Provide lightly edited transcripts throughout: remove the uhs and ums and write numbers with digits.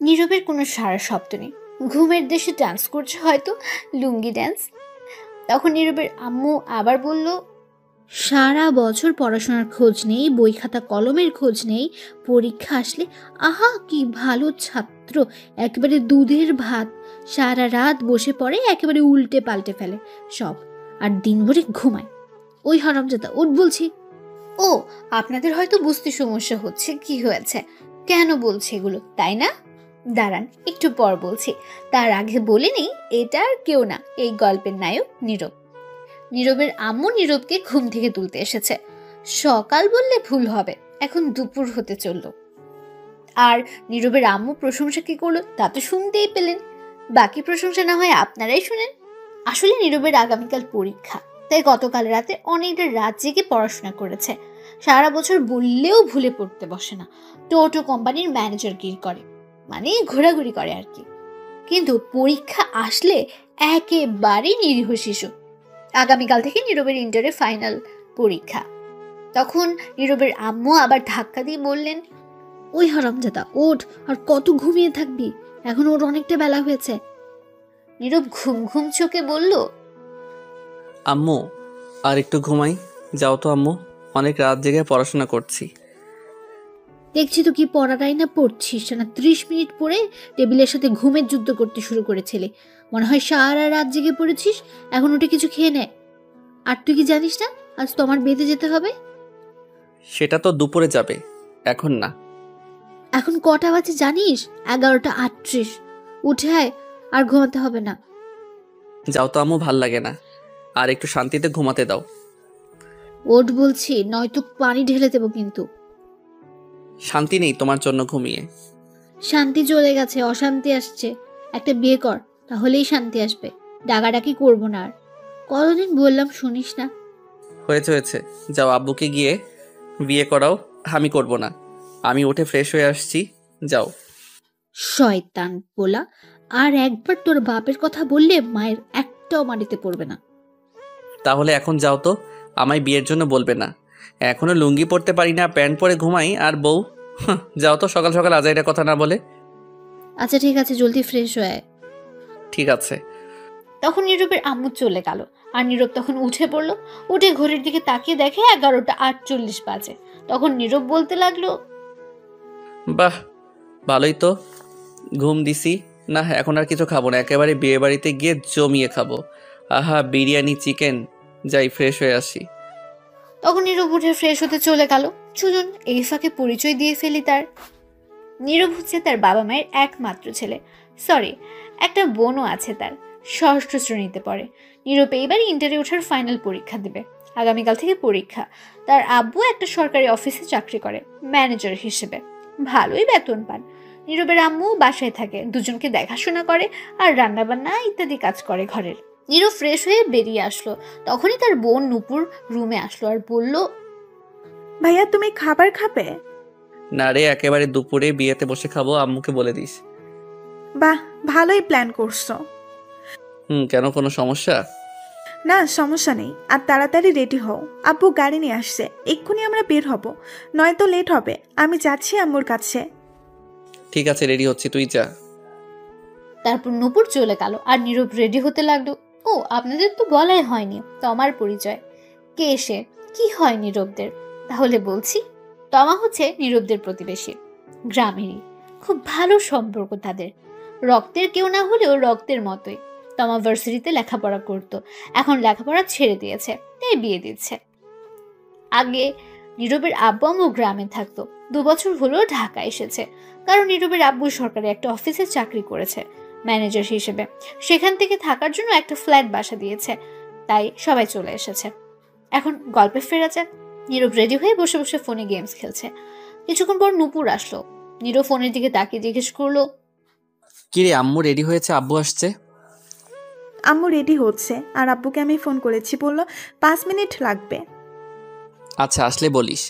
নীরবের কোনো সারা শব্দ নেই। ঘুমের দেশে ডান্স করছে হয়তো, লুঙ্গি ডান্স। তখন নীরবের আম্মু আবার বলল, সারা বছর পড়াশোনার খোঁজ নেই, বই খাতা কলমের খোঁজ নেই, পরীক্ষা আসলে আহা কি ভালো ছাত্র, একেবারে দুধের ভাত, সারা রাত বসে পড়ে, একেবারে উল্টে পাল্টে ফেলে সব, আর দিনভরে ঘুমায়। ওই হারামজাদা ওঠ বলছি। ও, আপনাদের হয়তো বুঝতে সমস্যা হচ্ছে কি হয়েছে, কেন বলছে এগুলো, তাই না? দাঁড়ান, একটু পর বলছি। তার আগে বলে নেই, এটা আর কেউ না, এই গল্পের নায়ক নীরব। নীরবের আম্মু নীরবকে ঘুম থেকে তুলতে এসেছে। সকাল বললে ভুল হবে, এখন দুপুর হতে চলল। আর নীরবের আম্মু প্রশংসা কি করলো তা তো শুনতেই পেলেন। বাকি প্রশংসা না হয় আপনারাই শুনেন। আসলে নীরবের আগামীকাল পরীক্ষা, তাই গতকাল রাতে অনেকটা রাত জেগে পড়াশোনা করেছে। সারা বছর বললেও ভুলে পড়তে বসে না। টোটো কোম্পানির ম্যানেজার গির করে, মানে ঘোরাঘুরি করে আর কি। কিন্তু পরীক্ষা আসলে একেবারে নিরীহ শিশু। আগামীকাল থেকে নীরবের ইন্টারে ফাইনাল পরীক্ষা। তখন নীরবের আম্মু আবার ধাক্কা দিয়ে বললেন, ওই হারামজাদা ওঠ, আর কত ঘুমিয়ে থাকবি, এখন ওর অনেকটা বেলা হয়েছে। নীরব ঘুম ঘুম চোখে বলল, আম্মু আর একটু ঘুমাই, যাও তো আম্মু, অনেক রাত জেগে পড়াশোনা করছি। দেখছি তো কি পড়াটাই না পড়ছিস না, 30 মিনিট পরে টেবিলের সাথে ঘুমের যুদ্ধ করতে শুরু করেছিলে। মনে হয় সারা রাত জেগে পড়েছিস, এখন উঠে কিছু খেয়ে নে। আর তুই কি জানিস না আজ তোমার বেঁধে যেতে হবে? সেটা তো দুপুরে যাবে, এখন না। এখন কটা বাজে জানিস? 11টা 38। উঠে আয়, আর ঘুমাতে হবে না। যাও তো আম্মু, ভাল লাগে না, আর একটু শান্তিতে ঘুমাতে দাও। ওঠ বলছি, নয়তো পানি ঢেলে দেবো কিন্তু। শান্তি নেই তোমার জন্য ঘুমিয়ে। শান্তি চলে গেছে, অশান্তি আসছে। একটা বিয়ে কর, তাহলেই শান্তি আসবে। ডাকাডাকি করবো না আর। কতদিন বললাম শুনিস না। হয়েছে হয়েছে, যাও আব্বুকে গিয়ে বিয়ে করাও, আমি করব না। আমি উঠে ফ্রেশ হয়ে আসছি, যাও। শয়তান বলা, আর একবার তোর বাপের কথা বললে মায়ের একটাও মাটিতে পড়বে না। তাহলে এখন যাও তো, আমায় বিয়ের জন্য বলবে না। এখনো লুঙ্গি পরতে পারি না, প্যান্ট পরে ঘুমাই, আর বউ। যাও তো, সকাল সকাল আজাইরা কথা না বলে। আচ্ছা ঠিক আছে, জলদি ফ্রেশ হয়ে। ঠিক আছে। তখন নীরবের আম্মু চলে গেল। আর নীরব তখন উঠে পড়ল। উঠে ঘড়ির দিকে তাকিয়ে দেখে 11টা 48 বাজে। তখন নীরব বলতে লাগলো, বাহ, ভালোই তো, ঘুম দিছি না, এখন আর কিছু খাবো না, একেবারে বিয়ে বাড়িতে গিয়ে জমিয়ে খাবো। আহা, বিরিয়ানি, চিকেন। যাই ফ্রেশ হয়ে আসি। তখন নীরব উঠে ফ্রেশ হতে চলে গেল। চলুন এই ফাঁকে পরিচয় দিয়ে ফেলি তার। নীরব হচ্ছে তার বাবা মায়ের একমাত্র ছেলে। সরি, একটা বোনও আছে তার, ষষ্ঠ শ্রেণীতে পড়ে। নীরব এইবার ইন্টারে ওঠার ফাইনাল পরীক্ষা দেবে। আগামীকাল থেকে পরীক্ষা। তার আব্বু একটা সরকারি অফিসে চাকরি করে, ম্যানেজার হিসেবে। ভালোই বেতন পান। নীরবের আম্মু বাসায় থাকে, দুজনকে দেখাশোনা করে আর রান্নাবান্না ইত্যাদি কাজ করে ঘরের। নীরব ফ্রেশ হয়ে বেরিয়ে আসলো। তখনই তার বোন নূপুর রুমে আসলো আর বলল, ভাইয়া তুমি খাবার খাবে? না রে, একেবারে দুপুরে বিয়েতে বসে খাবো, আম্মুকে বলে দিস। বাহ, ভালোই প্ল্যান করছো। কেন, কোনো সমস্যা? না, সমস্যা নেই। আর তাড়াতাড়ি রেডি হও, আব্বু গাড়ি নিয়ে আসছে, এক্ষুনি আমরা বের হব, নয়তো লেট হবে। আমি যাচ্ছি আম্মুর কাছে। ঠিক আছে, রেডি হচ্ছি, তুই যা। তারপর নূপুর চলে গেল আর নীরব রেডি হতে লাগলো। ও, আপনাদের তো বলাই হয়নি তমার পরিচয়। কে সে, কি হয় নীরবদের? তাহলে বলছি, তমা হচ্ছে নীরবদের প্রতিবেশী, গ্রামেরই। খুব ভালো সম্পর্ক তাদের, রক্তের কেউ না হলেও রক্তের মতোই। তমা ভার্সিটিতে লেখাপড়া করতো, এখন লেখাপড়া ছেড়ে দিয়েছে, তাই বিয়ে দিচ্ছে। আগে নীরবের আব্বু আম্মু গ্রামে থাকতো, 2 বছর হলো ঢাকা এসেছে, কারণ নীরবের আব্বু সরকারি একটা অফিসে চাকরি করেছে ম্যানেজার হিসেবে। সেখান থেকে থাকার জন্য একটা ফ্ল্যাট বাসা দিয়েছে, তাই সবাই চলে এসেছে। এখন গল্পে ফেরা যাক। নীরব রেডি হয়ে বসে বসে ফোনে গেমস খেলছে। কিছুক্ষণ পর নূপুর আসলো। নীরব ফোনের দিকে তাকিয়ে জিজ্ঞেস করলো, কিরে, আম্মু রেডি হয়েছে, আব্বু আসছে? আম্মু রেডি হচ্ছে, আর আব্বুকে আমি ফোন করেছি, বললো 5 মিনিট লাগবে। আচ্ছা, আসলে বলিস।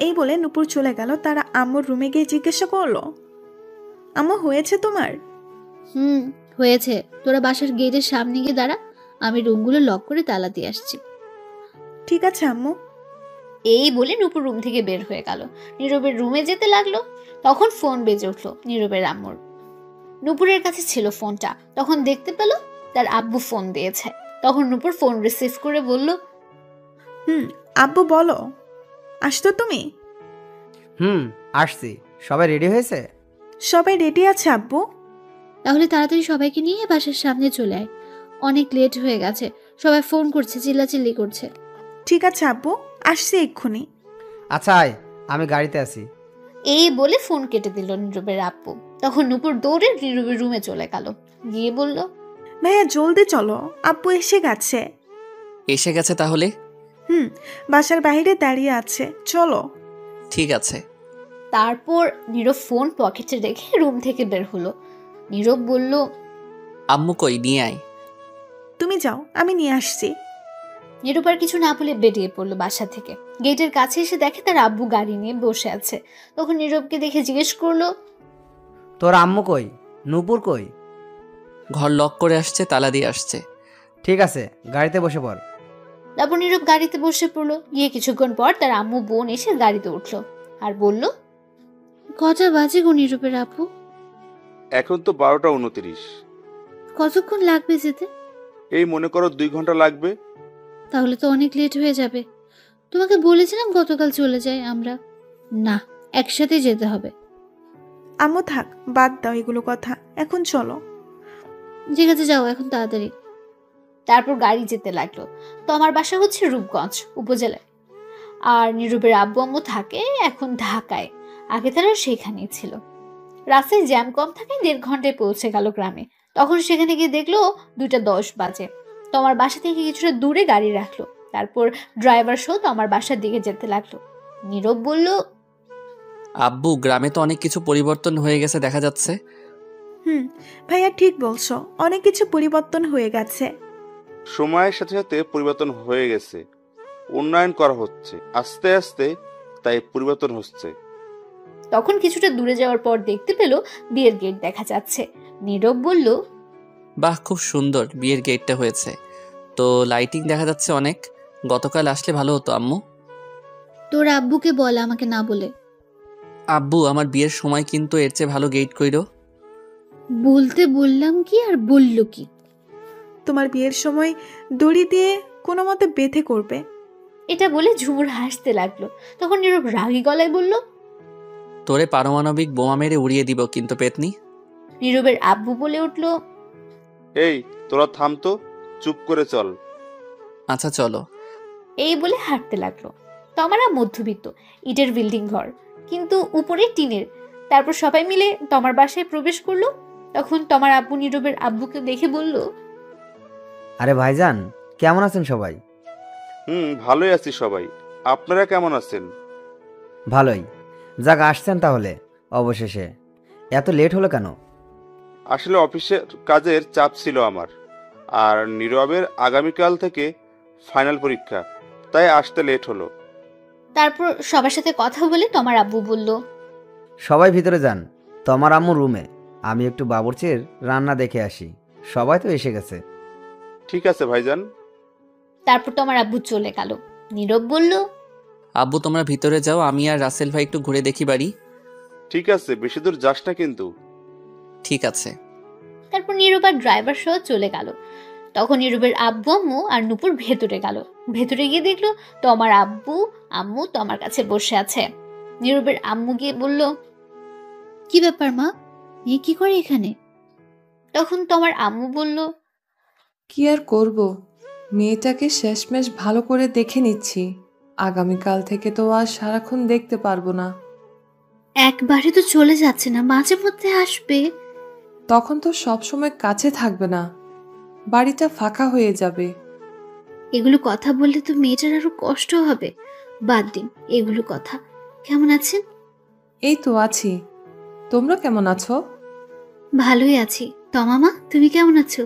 এই বলে নূপুর চলে গেল। তারা আম্মুর রুমে গিয়ে জিজ্ঞাসা করলো, আম্মু হয়েছে তোমার? হয়েছে। তোরা বাসার গেটের সামনে গিয়ে দাঁড়া, আমি রুমগুলো লক করে তালা দিয়ে আসছি। ঠিক আছে আম্মু। এই বলে নূপুর রুম থেকে বের হয়ে গেল। নীরবের রুমে যেতে লাগলো। তখন ফোন বেজে উঠলো নীরবের আম্মুর। নূপুরের কাছে ছিল ফোনটা। তখন দেখতে পেল তার আব্বু ফোন দিয়েছে। তখন নূপুর ফোন রিসিভ করে বলল, আব্বু বলো, আসতো তুমি? আসছি। সবাই রেডি হয়েছে? সবাই রেডি আছে আব্বু। তাহলে তাড়াতাড়ি সবাইকে নিয়ে বাসার সামনে চলে আয়, অনেক লেট হয়ে গেছে। সবাই ফোন করছে, চিল্লাচিল্লি করছে। ঠিক আছে আব্বু, আসছি এক্ষুনি। আচ্ছা আয়, আমি গাড়িতে আছি। এই বলে ফোন কেটে দিল নীরবের আব্বু। তখন নূপুর দৌড়ে নীরবের রুমে চলে গেল। গিয়ে বলল, ভাইয়া জলদি চলো, আব্বু এসে গেছে। এসে গেছে তাহলে? বাসার বাইরে দাঁড়িয়ে আছে, চলো। ঠিক আছে। তারপর নীরব ফোন পকেটে রেখে রুম থেকে বের হলো। নীরব বলল, আম্মু কই, নিয়ে আয়। তুমি যাও, আমি নিয়ে আসছি। নীরব আর কিছু না বলে বেরিয়ে পড়লো বাসা থেকে। গেটের কাছে এসে দেখে তার আব্বু গাড়ি নিয়ে বসে আছে। তখন নীরবকে দেখে জিজ্ঞেস করলো, তোর আম্মু কই? নূপুর কই? ঘর লক করে আসছে, তালা দিয়ে আসছে। ঠিক আছে, গাড়িতে বসে পড়। তারপর নীরব গাড়িতে বসে পড়লো। গিয়ে কিছুক্ষণ পর তার আম্মু বোন এসে গাড়িতে উঠলো আর বলল, কটা বাজে গো নীরবের আপু? এখন তো 12টা 29। কতক্ষণ লাগবে যেতে? এই মনে করো 2 ঘন্টা লাগবে। তাহলে তো অনেক লেট হয়ে যাবে। তোমাকে বলেছিলাম গতকাল চলে যাই আমরা। না, একসাথে যেতে হবে। আম্মু থাক, বাদ দাও এগুলো কথা, এখন চলো। ঠিক আছে, যাও এখন তাড়াতাড়ি। তারপর গাড়ি যেতে লাগলো। তো আমার বাসা হচ্ছে রূপগঞ্জ উপজেলায়। আর নীরবের আব্বু আম্মু থাকে এখন ঢাকায়। আগে তারা সেখানেই ছিল। রাস্তায় জ্যাম কম থাকে, 1.5 ঘন্টায় পৌঁছে গেল গ্রামে। তখন সেখানে গিয়ে দেখলো 2টা 10 বাজে। তো আমার বাসা থেকে কিছুটা দূরে গাড়ি রাখলো। তারপর ড্রাইভার সহ তো আমার বাসার দিকে যেতে লাগলো। নীরব বলল, আব্বু, গ্রামে তো অনেক কিছু পরিবর্তন হয়ে গেছে দেখা যাচ্ছে। ভাইয়া ঠিক বলছো, অনেক কিছু পরিবর্তন হয়ে গেছে। সময়ের সাথে সাথে পরিবর্তন হয়ে গেছে, উন্নয়ন করা হচ্ছে আস্তে আস্তে, তাই পরিবর্তন হচ্ছে। তখন কিছুটা দূরে যাওয়ার পর দেখতে পেল বিয়ের গেট দেখা যাচ্ছে। নীরব বলল, বাহ, খুব সুন্দর বিয়ের গেটটা হয়েছে। তো লাইটিং দেখা যাচ্ছে অনেক। গতকাল আসলে ভালো হতো আম্মু। তোর আব্বুকে বল আমাকে না বলে। আব্বু, আমার বিয়ের সময় কিন্তু এর চেয়ে ভালো গেট কইরো। বলতে বললাম কি আর বলল কি? তোমার বিয়ের সময় দড়ি দিয়ে কোনো মতে বেঁধে করবে। এটা বলে ঝুমুর হাসতে লাগলো। তখন নীরব রাগী গলায় বলল, তোরে পারমাণবিক বোমা মেরে উড়িয়ে দিব কিন্তু পেতনি। নীরবের আব্বু বলে উঠল, এই তোরা থাম তো, চুপ করে চল। আচ্ছা চলো। এই বলে হাঁটতে লাগলো। তমারা মধ্যবিত্ত, ইটের বিল্ডিং ঘর, কিন্তু উপরে টিনের। তারপর সবাই মিলে তমার বাসায় প্রবেশ করলো। তখন তমার আব্বু নীরবের আব্বুকে দেখে বলল, আরে ভাইজান, কেমন আছেন সবাই? ভালোই আছি সবাই। আপনারা কেমন আছেন? ভালোই। যাক, আসছেন তাহলে অবশেষে। এত লেট হলো কেন? আসলে অফিসের কাজের চাপ ছিল আমার, আর নীরবের আগামীকাল থেকে ফাইনাল পরীক্ষা, তাই আসতে লেট হলো। তারপর সবার সাথে কথা বলে তমার আব্বু বলল, সবাই ভিতরে যান, তোমার আম্মু রুমে। আমি একটু বাবুর্চির রান্না দেখে আসি। সবাই তো এসে গেছে। ঠিক আছে ভাইজান। তারপর তমার আব্বু চলে গেল। নীরব বলল, আব্বু, তোমরা ভিতরে যাও, আমি আর রাসেল ভাই একটু ঘুরে দেখি বাড়ি। ঠিক আছে, বেশি দূর যাস না কিন্তু। ঠিক আছে। তারপর নীরব আর ড্রাইভার সহ চলে গেল। তখন নীরবের আব্বু আম্মু আর নূপুর ভেতরে গেল। ভেতরে গিয়ে দেখলো তমার আব্বু আম্মু তমার কাছে বসে আছে। নীরবের আম্মু গিয়ে বলল, কি ব্যাপার মা, মেয়ে কি করে এখানে? তখন তমার আম্মু বলল, কি আর করব, মেয়েটাকে শেষমেশ ভালো করে দেখে নিচ্ছি। আগামীকাল থেকে তো আর সারাক্ষণ দেখতে পারবো না। একবারে তো চলে যাচ্ছে না, মাঝে মধ্যে আসবে। তখন তো সবসময় কাছে থাকবে না, বাড়িটা ফাঁকা হয়ে যাবে। এগুলো কথা বললে তো মেয়েটার আরো কষ্ট হবে। বাদ দিন এগুলো কথা। কেমন আছেন? এই তো আছি, তোমরা কেমন আছো? ভালোই আছি। তমামা, তুমি কেমন আছো?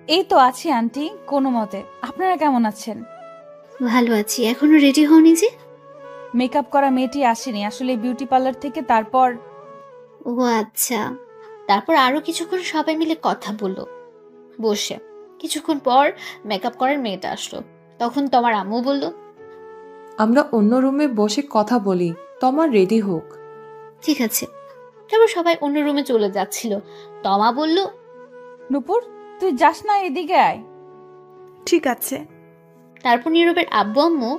এই তো আছি আন্টি, কোনো মতে। আপনারা কেমন আছেন? ভালো আছি। এখনো রেডি হওনি যে? মেকআপ করা মেয়েটি আসেনি আসলে বিউটি পার্লার থেকে, তারপর। ও আচ্ছা। তারপর আরো কিছুক্ষণ সবাই মিলে কথা বলল বসে। কিছুক্ষণ পর মেকআপ করার মেয়েটা আসলো। তখন তোমার আম্মু বলল, আমরা অন্য রুমে বসে কথা বলি, তোমার রেডি হোক। ঠিক আছে। তারপর সবাই অন্য রুমে চলে যাচ্ছিল। তমা বলল, নূপুর, তুই যাস না, এদিকে আয়। ঠিক আছে। তারপর নীরবের আব্বু আম্মু,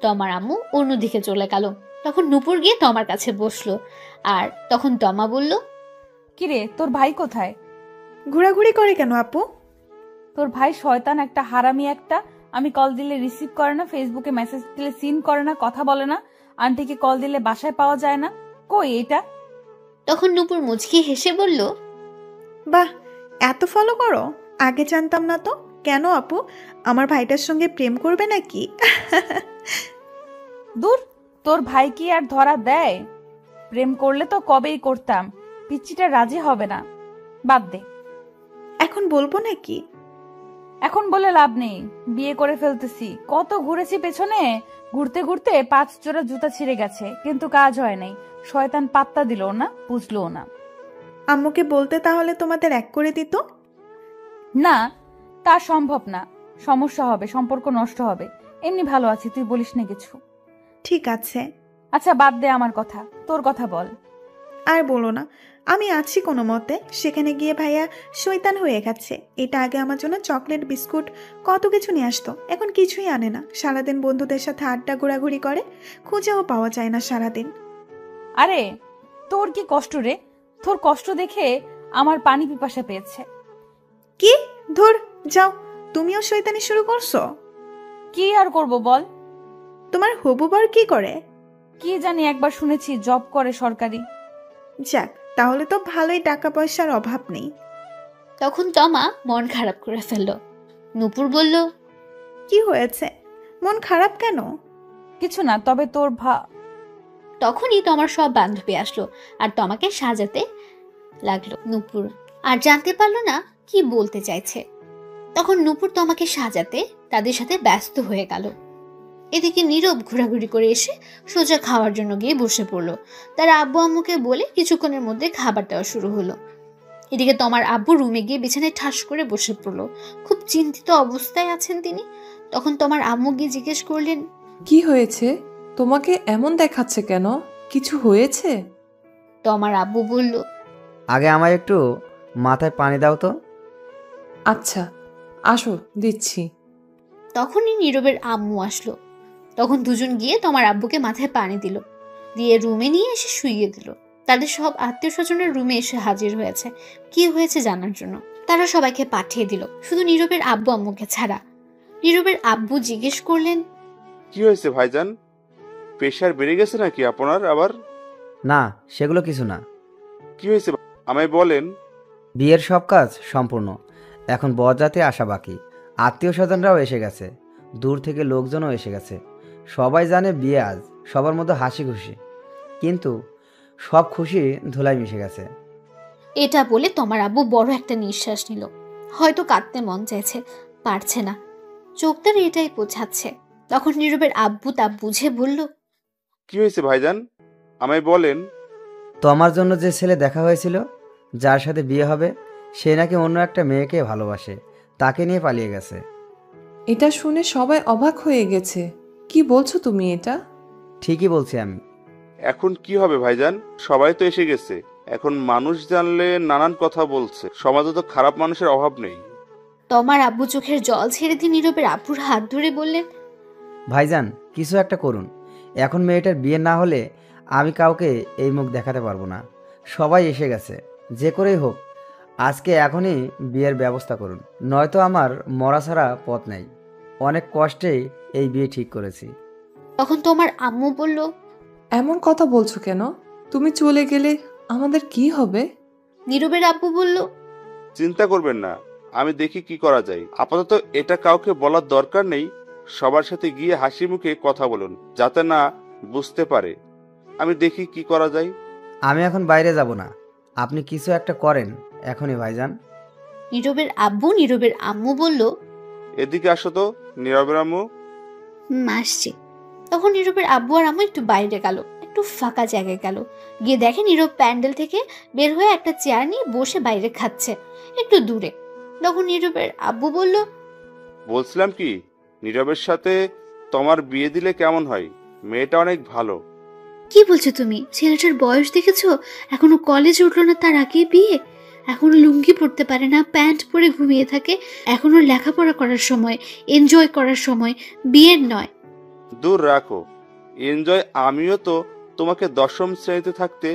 তমার আম্মু অন্যদিকে চলে গেল। তখন নূপুর গিয়ে তমার কাছে বসলো। আর তখন তমা বলল, কিরে, তোর ভাই কোথায়? ঘোরাঘুরি করে কেন আপু? তোর ভাই শয়তান একটা, হারামি একটা। আমি কল দিলে রিসিভ করে না, ফেসবুকে মেসেজ দিলে সিন করে না, কথা বলে না, আন্টিকে কল দিলে বাসায় পাওয়া যায় না। কই এটা? তখন নূপুর মুচকি হেসে বলল, বাহ, এত ফলো করো? আগে জানতাম না তো। কেন আপু, আমার ভাইটার সঙ্গে প্রেম করবে নাকি? দূর, তোর ভাই কি আর ধরা দেয়? প্রেম করলে তো কবেই করতাম। পিচ্চিটা রাজি হবে না, বাদ দে। এখন বলবো নাকি? এখন বলে লাভ নেই, বিয়ে করে ফেলতেছি। কত ঘুরেছি পেছনে, ঘুরতে ঘুরতে 5 জোড়া জুতা ছিঁড়ে গেছে, কিন্তু কাজ হয় নাই। শয়তান পাত্তা দিল না, বুঝলো না। আম্মুকে বলতে তাহলে তোমাদের এক করে দিত। না, তা সম্ভব না। সমস্যা হবে, সম্পর্ক নষ্ট হবে। এমনি ভালো আছি, তুই বলিস না কিছু। ঠিক আছে। আচ্ছা বাদ দে আমার কথা, তোর কথা বল। আর বলো না, আমি আছি কোনো মতে। সেখানে গিয়ে ভাইয়া শয়তান হয়ে গেছে। এটা আগে আমার জন্য চকলেট, বিস্কুট, কত কিছু নিয়ে আসতো। এখন কিছুই আনে না। সারাদিন বন্ধুদের সাথে আড্ডা ঘোরাঘুরি করে, খুঁজেও পাওয়া যায় না সারাদিন। আরে তোর কি কষ্ট রে? তোর কষ্ট দেখে আমার পানি পিপাসা পেয়েছে। কি? ধুর, যাও। তুমিও শয়তানি শুরু করছো? কি আর করব বল। তোমার হবু বর কি করে? কি জানি, একবার শুনেছি জব করে সরকারি। যাক, তাহলে তো ভালোই, টাকা পয়সার অভাব নেই। তখন তমা মন খারাপ করে ফেলল। নূপুর বলল, কি হয়েছে? মন খারাপ কেন? কিছু না, তবে তোর তখনই তমার সব বান্ধবী আসলো আর তমাকে সাজাতে লাগলো। নূপুর আর জানতে পারলো না কি বলতে চাইছে। তখন নূপুর তমাকে সাজাতে তাদের সাথে ব্যস্ত হয়ে গেল। এদিকে নীরব ঘোরাঘুরি করে এসে সোজা খাওয়ার জন্য গিয়ে বসে পড়লো। তার আব্বু আম্মুকে বলে কিছুক্ষণের মধ্যে খাবার দেওয়া শুরু হলো। এদিকে তমার আব্বু রুমে গিয়ে বিছানায় ঠাস করে বসে পড়লো। খুব চিন্তিত অবস্থায় আছেন তিনি। তখন তমার আম্মু গিয়ে জিজ্ঞেস করলেন, কি হয়েছে? তোমাকে এমন দেখাচ্ছে কেন? কিছু হয়েছে? তমার আব্বু বলল, আগে আমায় একটু মাথায় পানি দাও তো। আচ্ছা, আসো, দিচ্ছি। তখনই নীরবের আম্মু আসলো। তখন দুজন গিয়ে তোমার আব্বুকে মাথায় পানি দিল, দিয়ে রুমে নিয়ে এসে শুইয়ে দিল। তাদের সব আত্মীয় স্বজনের রুমে এসে হাজির হয়েছে কি হয়েছে জানার জন্য। তারা সবাইকে পাঠিয়ে দিল, শুধু নীরবের আব্বু আম্মুকে ছাড়া। নীরবের আব্বু জিজ্ঞেস করলেন, কি হয়েছে ভাইজান? প্রেশার বেড়ে গেছে নাকি আপনার আবার? না, সেগুলো কিছু না। কি হয়েছে আমায় বলেন। বিয়ের সব কাজ সম্পূর্ণ, এখন বরযাত্রী আসা বাকি। আত্মীয় স্বজনরাও এসে গেছে, দূর থেকে লোকজনও এসে গেছে। সবাই জানে বিয়ে আজ, সবার মধ্যে হাসি খুশি, কিন্তু সব খুশি ধুলায় মিশে গেছে। এটা বলে তোমার আব্বু বড় একটা নিঃশ্বাস নিল। হয়তো কাঁদতে মন চাইছে, পারছে না, চোখ তার এটাই বোঝাচ্ছে। তখন নীরবের আব্বু তা বুঝে বলল, কি হয়েছে ভাইজান, আমায় বলেন। তোমার জন্য যে ছেলে দেখা হয়েছিল, যার সাথে বিয়ে হবে, সে নাকি অন্য একটা মেয়েকে ভালোবাসে, তাকে নিয়ে পালিয়ে গেছে। এটা শুনে সবাই অবাক হয়ে গেছে। কি বলছো তুমি এটা? ঠিকই বলছি আমি। এখন কি হবে ভাইজান? সবাই তো এসে গেছে, এখন মানুষ জানলে নানান কথা বলছে। সমাজে তো খারাপ মানুষের অভাব নেই। তোমার আব্বু চোখের জল ছেড়ে দিয়ে নীরবের আব্বুর হাত ধরে বললেন, ভাইজান, কিছু একটা করুন। এখন মেয়েটার বিয়ে না হলে আমি কাউকে এই মুখ দেখাতে পারবো না। সবাই এসে গেছে, যে করেই হোক আজকে এখনই বিয়ের ব্যবস্থা করুন, নয়তো আমার মরা ছাড়া পথ নেই। অনেক কষ্টেই এই বিয়ে ঠিক করেছি। তখন তোমার আম্মু বলল, এমন কথা বলছো কেন? তুমি চলে গেলে আমাদের কি হবে? নীরবের আব্বু বলল, চিন্তা করবেন না, আমি দেখি কি করা যায়। আপাতত এটা কাউকে বলার দরকার নেই। সবার সাথে গিয়ে হাসি মুখে কথা বলুন, যাতে না বুঝতে পারে। আমি দেখি কি করা যায়। আমি এখন বাইরে যাব না, আপনি কিছু একটা করেন এখনই ভাইজান। নীরবের আব্বু নীরবের আম্মু বলল, এদিকে আসো তো নীরবের আম্মু। আসছি। তখন নীরবের আব্বু আর আম্মু একটু বাইরে গেল, একটু ফাঁকা জায়গায় গেল। গিয়ে দেখে নীরব প্যান্ডেল থেকে বের হয়ে একটা চেয়ার নিয়ে বসে বাইরে খাচ্ছে, একটু দূরে। তখন নীরবের আব্বু বলল, বলছিলাম কি, নীরবের সাথে তোমার বিয়ে দিলে কেমন হয়? মেয়েটা অনেক ভালো। কি বলছো তুমি? ছেলেটার বয়স দেখেছো? এখনো কলেজে উঠলো না, তার আগে বিয়ে। এখনো লুঙ্গি পরতে পারে না, প্যান্ট পরে ঘুমিয়ে থাকে। এখনো লেখাপড়া করার সময়, এনজয় করার সময়, বিয়ের নয়। দূর রাখো এনজয়, আমিও তো তোমাকে 10ম শ্রেণীতে থাকতে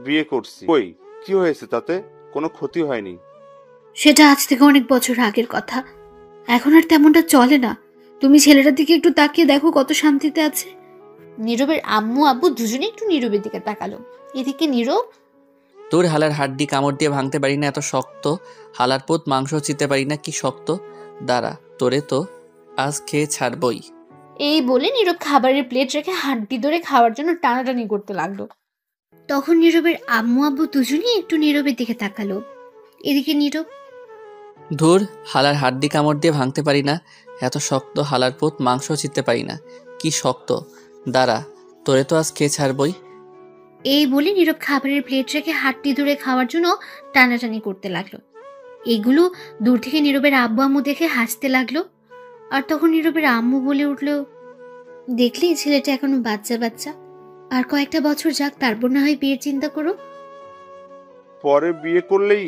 বিয়ে করছি। কই কি হয়েছে, তাতে কোনো ক্ষতি হয়নি। সেটা আজ থেকে অনেক বছর আগের কথা। এখন আর তেমনটা চলে না। তুমি ছেলেটার দিকে একটু তাকিয়ে দেখো কত শান্তিতে আছে। নীরবের আম্মু আব্বু দুজনে একটু নীরবের দিকে তাকালো। এদিকে নীরব, তোর হালার হাড্ডি কামড় দিয়ে ভাঙতে পারি না, এত শক্ত। হালার পোত মাংস চিতে পারি না, কি শক্ত। দাঁড়া, তোরে তো আজ খেয়ে ছাড়বই। এই বলে নীরব খাবারের প্লেট রেখে হাড্ডি ধরে খাওয়ার জন্য টানাটানি করতে লাগলো। তখন নীরবের আম্মু আব্বু দুজনেই একটু নীরবের দিকে তাকালো। এদিকে নীরব, ধুর, হালার হাড্ডি কামড় দিয়ে ভাঙতে পারি না, এত শক্ত। হালার পোত মাংস চিতে পারি না, কি শক্ত। দাঁড়া, তোরে তো আজ খেয়ে ছাড়বই। এই বলে নীরব খাবারের প্লেট রেখে হাড্ডি ধরে খাওয়ার জন্য টানাটানি করতে লাগলো। এগুলো দূর থেকে নীরবের আব্বু আম্মু দেখে হাসতে লাগলো। আর তখন নীরবের আম্মু বলে উঠলো, দেখলি ছেলেটা এখনো বাচ্চা বাচ্চা, আর কয়েকটা বছর যাক, তারপর না হয় বিয়ের চিন্তা করো। পরে বিয়ে করলেই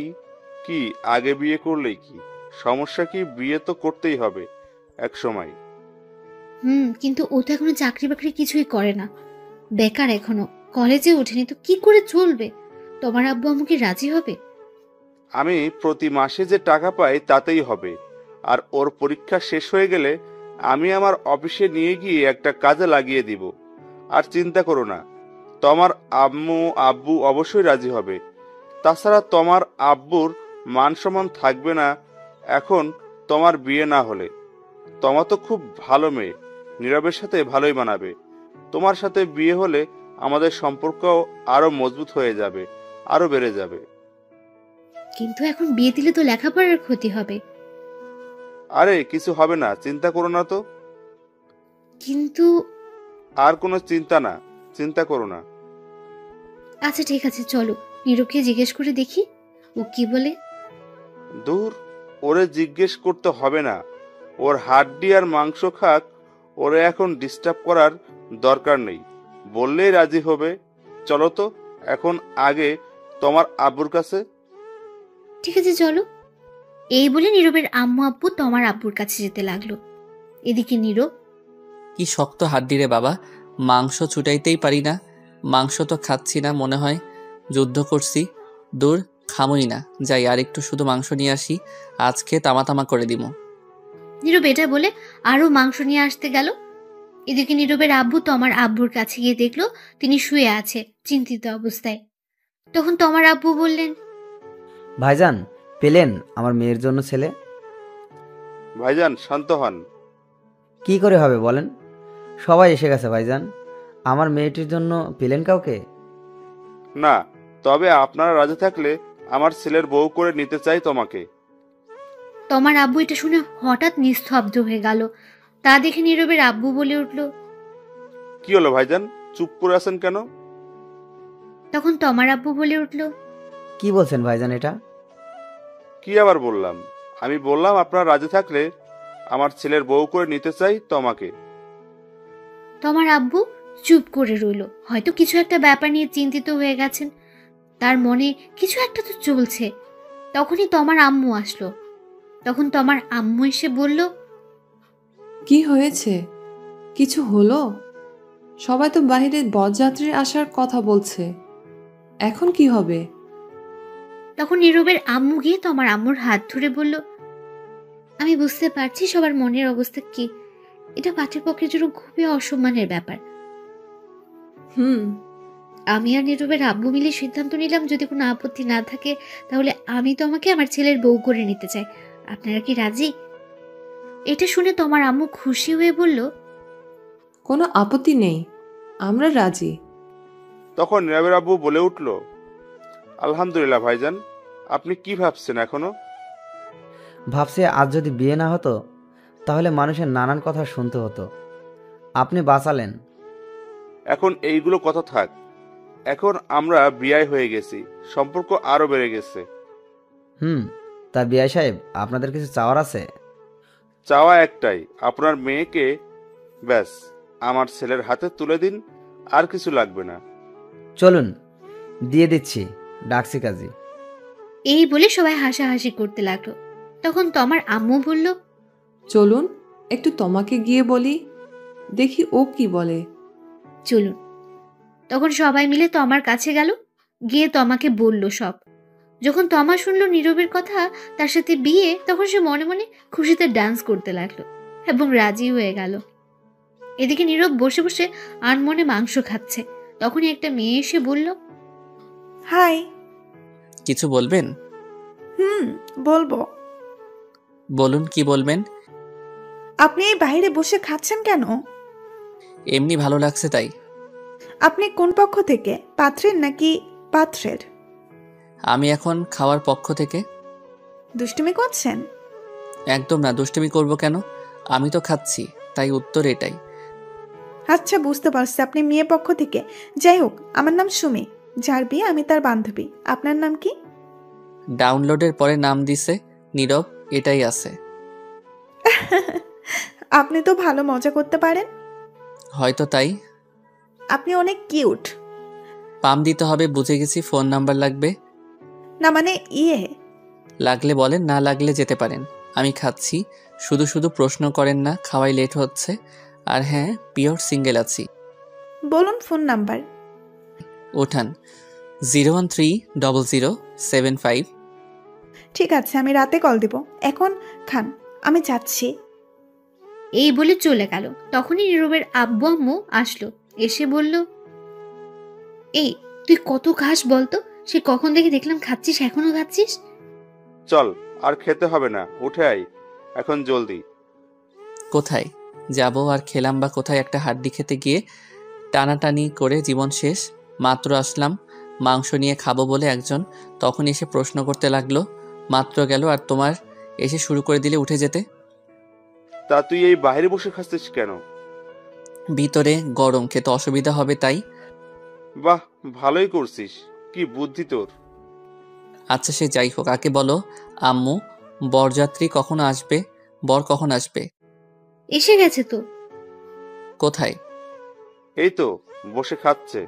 কি, আগে বিয়ে করলেই কি, সমস্যা কি? বিয়ে তো করতেই হবে এক সময়। কিন্তু ও তো এখনো চাকরি বাকরি কিছুই করে না, বেকার, এখনো কলেজে ওঠেনি, তো কি করে চলবে? তোমার আব্বু আম্মু কি রাজি হবে? আমি প্রতি মাসে যে টাকা পাই তাতেই হবে। আর ওর পরীক্ষা শেষ হয়ে গেলে আমি আমার অফিসে নিয়ে গিয়ে একটা কাজে লাগিয়ে দিব। আর চিন্তা করো না, তোমার আম্মু আব্বু অবশ্যই রাজি হবে। তাছাড়া তোমার আব্বুর মান সম্মান থাকবে না এখন তোমার বিয়ে না হলে। তোমার তো খুব ভালো মেয়ে, নীরবের সাথে ভালোই মানাবে। তোমার সাথে বিয়ে হলে আমাদের সম্পর্ক আরো মজবুত হয়ে যাবে, আরো বেড়ে যাবে। কিন্তু এখন বিয়ে দিলে তো লেখাপড়ার ক্ষতি হবে। আরে কিছু হবে না, চিন্তা করো না তো। কিন্তু আর কোনো চিন্তা না, চিন্তা করো না। আচ্ছা ঠিক আছে, চলো নীরবকে জিজ্ঞেস করে দেখি ও কি বলে। দূর, ওরে জিজ্ঞেস করতে হবে না। ওর হাড্ডি আর মাংস খাক, ওরে এখন ডিস্টার্ব করার দরকার নেই। বললেই রাজি হবে। চলো তো এখন আগে তোমার আব্বুর কাছে। ঠিক আছে চলো। এই বলে নীরবের আম্মু আব্বু তোমার আব্বুর কাছে যেতে লাগলো। এদিকে নীরব, কি শক্ত হাড্ডি রে বাবা, মাংস ছুটাইতেই পারি না। মাংস তো খাচ্ছি না, মনে হয় যুদ্ধ করছি। দূর, খামই না, যাই আর একটু শুধু মাংস নিয়ে আসি, আজকে তামা তামা করে দিমু। নীরব এটা বলে আরো মাংস নিয়ে আসতে গেল। এদিকে নীরবের আব্বু তোমার আব্বুর কাছে গিয়ে দেখলো তিনি শুয়ে আছে চিন্তিত অবস্থায়। তখন তোমার আব্বু বললেন, ভাইজান, পেলেন আমার মেয়ের জন্য ছেলে? ভাইজান শান্ত হন। কি করে হবে বলেন? সবাই এসে গেছে ভাইজান। আমার মেয়েটির জন্য পেলেন কাউকে? না, তবে আপনারা রাজি থাকলে আমার ছেলের বউ করে নিতে চাই তোমাকে। তোমার আব্বু এটা শুনে হঠাৎ নিস্তব্ধ হয়ে গেল। তা দেখে নীরবের আব্বু বলে উঠল। কি হলো ভাইজান, চুপ করে আছেন কেন? তখন তোমার আব্বু বলে উঠল, কি বলছেন ভাইজান এটা? কি আবার বললাম? আমি বললাম আপনারা রাজি থাকলে আমার ছেলের বউ করে নিতে চাই তোমাকে। তোমার আব্বু চুপ করে রইল। হয়তো কিছু একটা ব্যাপার নিয়ে চিন্তিত হয়ে গেছেন, তার মনে কিছু একটা তো চলছে। তখনই তোমার আম্মু আসলো। তখন তোমার আম্মু এসে বলল, কি হয়েছে? কিছু হলো? সবাই তো বাইরে বরযাত্রীর আসার কথা বলছে, এখন কি হবে? তখন নীরবের আম্মু গিয়ে তোমার আম্মুর হাত ধরে বলল, আমি বুঝতে পারছি সবার মনের অবস্থা কি। এটা পাঠ্যপক্ষের জন্য খুবই অসম্মানের ব্যাপার। আমি আর নীরবের আব্বু মিলে সিদ্ধান্ত নিলাম, যদি কোনো আপত্তি না থাকে তাহলে আমি তোমাকে আমার ছেলের বউ করে নিতে চাই। আপনারা কি রাজি? এটা শুনে তোমার আম্মু খুশি হয়ে বলল, কোনো আপত্তি নেই, আমরা রাজি। তখন নীরবের আব্বু বলে উঠল, আলহামদুলিল্লাহ ভাইজান, আপনি কি ভাবছেন এখনো? ভাবছি আজ যদি বিয়ে না হতো তাহলে মানুষের নানান কথা শুনতে হতো। আপনি বাঁচালেন। এখন এইগুলো কথা থাক। এখন আমরা বিয়ে হয়ে গেছি, সম্পর্ক আরো বেড়ে গেছে। তা বিআই সাহেব, আপনাদের কিছু চাওয়ার আছে? চাওয়া একটাই, আপনার মেয়েকে। ব্যাস, আমার ছেলের হাতে তুলে দিন, আর কিছু লাগবে না। চলুন, দিয়ে দিচ্ছি, ডাকছি কাজী। এই বলে সবাই হাসাহাসি করতে লাগলো। তখন তমার আম্মু বলল, চলুন একটু তোমাকে গিয়ে বলি, দেখি ও কি বলে। চলুন। তখন সবাই মিলে তমার কাছে গেল, গিয়ে তমাকে বলল সব। যখন তমা শুনলো নীরবের কথা, তার সাথে বিয়ে, তখন সে মনে মনে খুশিতে ডান্স করতে লাগলো এবং রাজি হয়ে গেল। এদিকে নীরব বসে বসে আনমনে মাংস খাচ্ছে। তখনই একটা মেয়ে এসে বলল, হাই। কিছু বলবেন? বলবো। বলুন, কি বলবেন? আপনি এই বাইরে বসে খাচ্ছেন কেন? এমনি ভালো লাগছে তাই। আপনি কোন পক্ষ থেকে, পাত্রের নাকি পাত্রের? আমি এখন খাওয়ার পক্ষ থেকে। দুষ্টুমি করছেন? একদম না, দুষ্টুমি করব কেন? আমি তো খাচ্ছি, তাই উত্তর এটাই। আচ্ছা, বুঝতে পারছি আপনি মেয়ে পক্ষ থেকে। যাই হোক, আমার নাম সুমি, যার বিয়ে আমি তার বান্ধবী। আপনার নাম কি? ডাউনলোডের পরে নাম দিছে নীরব, এটাই আছে। আপনি তো ভালো মজা করতে পারেন। হয়তো তাই। আপনি অনেক কিউট। পাম দিতে হবে, বুঝে গেছি। ফোন নাম্বার লাগবে? না মানে লাগলে বলেন, না লাগলে যেতে পারেন। আমি খাচ্ছি, শুধু শুধু প্রশ্ন করেন না, খাওয়াই লেট হচ্ছে। আর হ্যাঁ, পিওর সিঙ্গেল আছি। বলুন ফোন নাম্বার। ওঠান 0130075। ঠিক আছে, আমি রাতে কল দিব। এখন খান, আমি যাচ্ছি। এই বলে চলে গেল। তখনই নীরবের আব্বু আম্মু আসলো, এসে বলল, এই তুই কত খাস বলতো? সে কখন থেকে দেখলাম খাচ্ছিস, এখনো খাচ্ছিস? চল, আর খেতে হবে না, উঠে আই এখন জলদি। কোথায় যাব আর খেলাম বা কোথায়? একটা হাড্ডি খেতে গিয়ে টানাটানি করে জীবন শেষ। মাত্র আসলাম মাংস নিয়ে খাবো বলে একজন, তখন এসে প্রশ্ন করতে লাগলো। মাত্র গেল আর তোমার এসে শুরু করে দিলে উঠে যেতে। তা তুই এই বাইরে বসে খাচ্ছিস কেন? ভিতরে গরম, খেতে অসুবিধা হবে তাই। বাহ, ভালোই করছিস, কি বুদ্ধি তোর। আচ্ছা সে যাই হোক, আগে বলো আম্মু, বরযাত্রী কখন আসবে? বর কখন আসবে? এসে গেছে তো। কোথায়? এই তো বসে খাচ্ছে।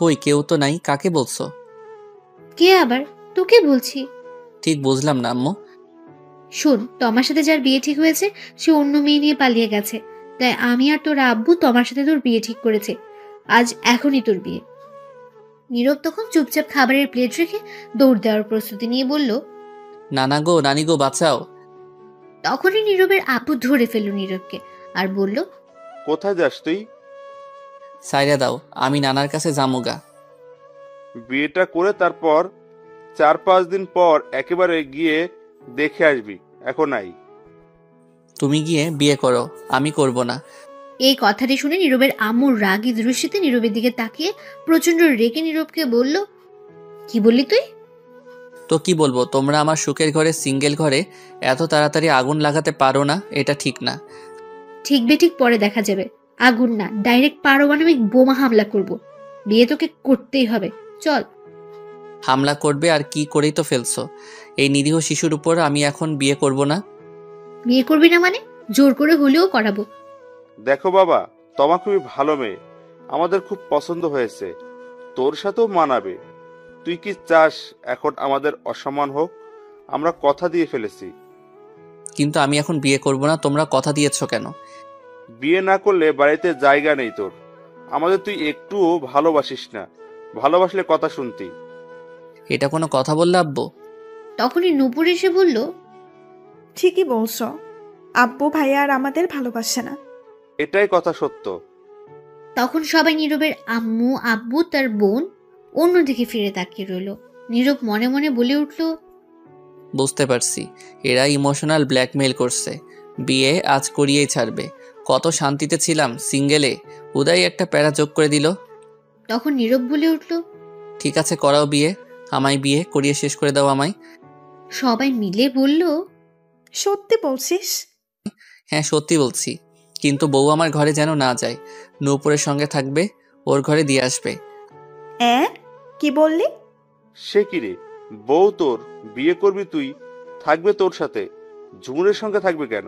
কই, কেউ তো নাই। কাকে বলছো? কে আবার? তোকে বলছি। ঠিক বুঝলাম না আম্মু। শোন, তোমার সাথে যার বিয়ে ঠিক হয়েছে সে অন্য মেয়ে নিয়ে পালিয়ে গেছে, তাই আমি আর তোর আব্বু তোমার সাথে তোর বিয়ে ঠিক করেছে। আজ এখনই তোর বিয়ে। নীরব তখন চুপচাপ খাবারের প্লেট রেখে দৌড় দেওয়ার প্রস্তুতি নিয়ে বলল, নানা গো, নানি গো, বাঁচাও। তখনই নীরবের আব্বু ধরে ফেলল নীরবকে আর বলল, কোথায় যাস তুই? সাইরা দাও, আমি নানার কাছে জামুগা। বিয়েটা করে তারপর 4-5 দিন পর একেবারে গিয়ে দেখে আসবি, এখন আই। তুমি গিয়ে বিয়ে করো, আমি করব না। এই কথাটি শুনে নীরবের আম্মুর রাগী দৃষ্টিতে নীরবের দিকে তাকিয়ে প্রচন্ড রেগে নীরবকে বলল, কি বললি তুই? তো কি বলবো, তোমরা আমার সুখের ঘরে, সিঙ্গেল ঘরে এত তাড়াতাড়ি আগুন লাগাতে পারো না, এটা ঠিক না। ঠিক বেঠিক পরে দেখা যাবে। আগুন না, ডাইরেক্ট পারমাণবিক বোমা হামলা করব। বিয়ে তোকে করতেই হবে, চল। হামলা করবে আর কি করেই তো ফেলছো। এই নিরীহ শিশুর উপর আমি এখন বিয়ে করব না। বিয়ে করবি না মানে? জোর করে হলেও করাবো। দেখো বাবা, তোমা খুবই ভালো মেয়ে, আমাদের খুব পছন্দ হয়েছে, তোর সাথেও মানাবে। তুই কি চাস এখন আমাদের অসম্মান হোক? আমরা কথা দিয়ে ফেলেছি। কিন্তু আমি এখন বিয়ে করব না। তোমরা কথা দিয়েছো কেন? বিয়ে না করলে বাড়িতে জায়গা নেই তোর। আমাদের তুই একটুও ভালোবাসিস না, ভালোবাসলে কথা শুনতি। এটা কোনো কথা বললে আব্বু? তখনই নূপুর এসে বলল, ঠিকই বলছো, আব্বু ভাইয়া আর আমাদের ভালোবাসে না। এটাই কথা সত্য। তখন সবাই নীরবের আম্মু, আব্বু, তার বোন অন্যদিকে ফিরে তাকিয়ে রইল। নীরব মনে মনে বলে উঠল, বুঝতে পারছি, এরা ইমোশনাল ব্ল্যাকমেইল করছে। বিয়ে আজ করিয়েই ছাড়বে। কত শান্তিতে ছিলাম সিঙ্গেলে, উদয় একটা প্যারা যোগ করে দিল। তখন নীরব বলে উঠল, ঠিক আছে, করাও বিয়ে, আমায় বিয়ে করিয়ে শেষ করে দাও আমায়। সবাই মিলে বলল, সত্যি বলছিস? হ্যাঁ সত্যি বলছি, কিন্তু বউ আমার ঘরে যেন না যায়। নূপুরের সঙ্গে থাকবে, ওর ঘরে দিয়ে আসবে। কি বললি? সে কি রে, বউ তোর, বিয়ে করবি তুই, থাকবে তোর সাথে, ঝুমুরের সঙ্গে থাকবে কেন?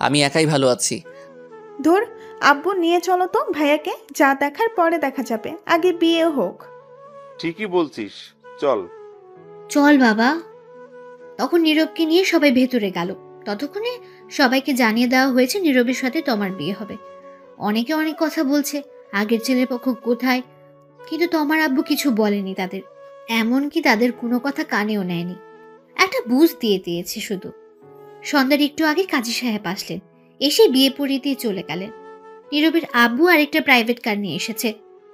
আমি একাই ভালো আছি। ধর, আব্বু নিয়ে চলো তো ভাইয়াকে, যা দেখার পরে দেখা যাবে, আগে বিয়ে হোক। ঠিকই বলছিস, চল। চল বাবা। তখন নীরবকে নিয়ে সবাই ভেতরে গেল। ততক্ষণে সবাইকে জানিয়ে দেওয়া হয়েছে নীরবের সাথে তমার বিয়ে হবে। অনেকে অনেক কথা বলছে, আগের ছেলের পক্ষ কোথায়, কিন্তু তমার আব্বু কিছু বলেনি তাদের, এমনকি তাদের কোনো কথা কানেও নেয়নি। একটা বুঝ দিয়ে দিয়েছে শুধু। সন্ধ্যার একটু আগে কাজী সাহেব আসলেন, এসে বিয়ে পড়িয়ে দিয়ে চলে গেলেন। নীরবের আব্বু আরেকটা প্রাইভেট কার নিয়ে এসেছে,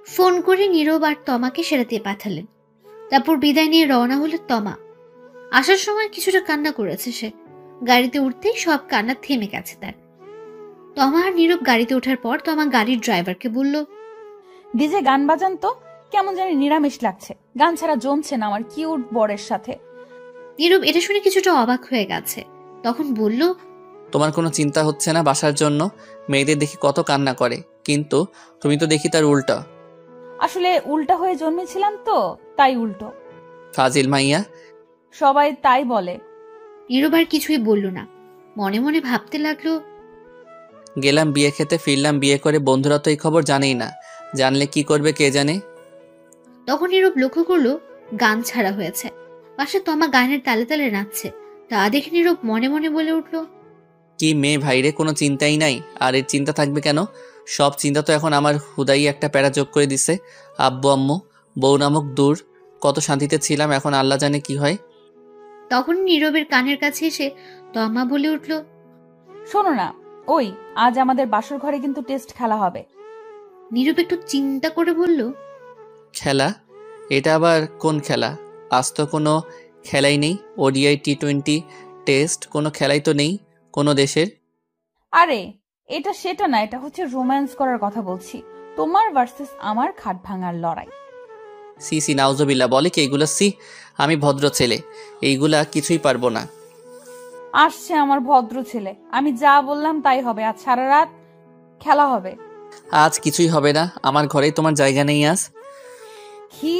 ফোন করে নীরব আর তমাকে সেরাতে পাঠালেন। তারপর বিদায় নিয়ে রওনা হলো তমা। আসার সময় কিছুটা কান্না করেছে সে, গাড়িতে উঠতেই সব কান্না থেমে গেছে তার। তমা আর নীরব গাড়িতে ওঠার পর তমা গাড়ির ড্রাইভারকে বলল, ডিজে গান বাজান তো, কেমন জানি নিরামিষ লাগছে, গান ছাড়া জমছে না আমার কিউট বরের সাথে। নীরব এটা শুনে কিছুটা অবাক হয়ে গেছে, তখন বলল, তোমার কোনো চিন্তা হচ্ছে না বাসার জন্য? মেয়েদের দেখি কত কান্না করে, কিন্তু তুমি তো দেখি তার উল্টা। আসলে উল্টা হয়ে জন্মেছিলাম তো, তাই উল্টো। ফাজিল মাইয়া। সবাই তাই বলে। নীরব আর কিছুই বলল না, মনে মনে ভাবতে লাগলো, গেলাম বিয়ে খেতে, ফিরলাম বিয়ে করে, বন্ধুরা তো এই খবর জানেই না, জানলে কি করবে কে জানে। তখন নীরব লক্ষ্য করলো গান ছাড়া হয়েছে, পাশে তমা গানের তালে তালে নাচছে। তা দেখে নীরব মনে মনে বলে উঠল, কি মেয়ে ভাইরে, কোনো চিন্তাই নাই। আর এর চিন্তা থাকবে কেন? সব চিন্তা তো এখন আমার হুদাই একটা প্যারা যোগ করে দিছে। আব্বু আম্মু বউ নামক দূর, কত শান্তিতে ছিলাম, এখন আল্লাহ জানে কি হয়। তখন নীরবের কানের কাছে এসে তমা বলে উঠল, শোনো না, ওই আজ আমাদের বাসর ঘরে কিন্তু টেস্ট খেলা হবে। নীরব একটু চিন্তা করে বলল, খেলা? এটা আবার কোন খেলা? আজ তো কোনো খেলাই নেই, ওডিআই টি20 টেস্ট, কোনো খেলাই তো নেই কোনো দেশের। আরে এটা সেটা না, এটা হচ্ছে রোম্যান্স করার কথা বলছি, তোমার ভার্সেস আমার খাট ভাঙার লড়াই। সি সি নাউজুবিল্লাহ, বলে কি এগুলা? সি, আমি ভদ্র ছেলে, এইগুলা কিছুই পারবো না। আসছে আমার ভদ্র ছেলে, আমি যা বললাম তাই হবে, আজ সারা রাত খেলা হবে। আজ কিছুই হবে না, আমার ঘরেই তোমার জায়গা নেই আজ। কি?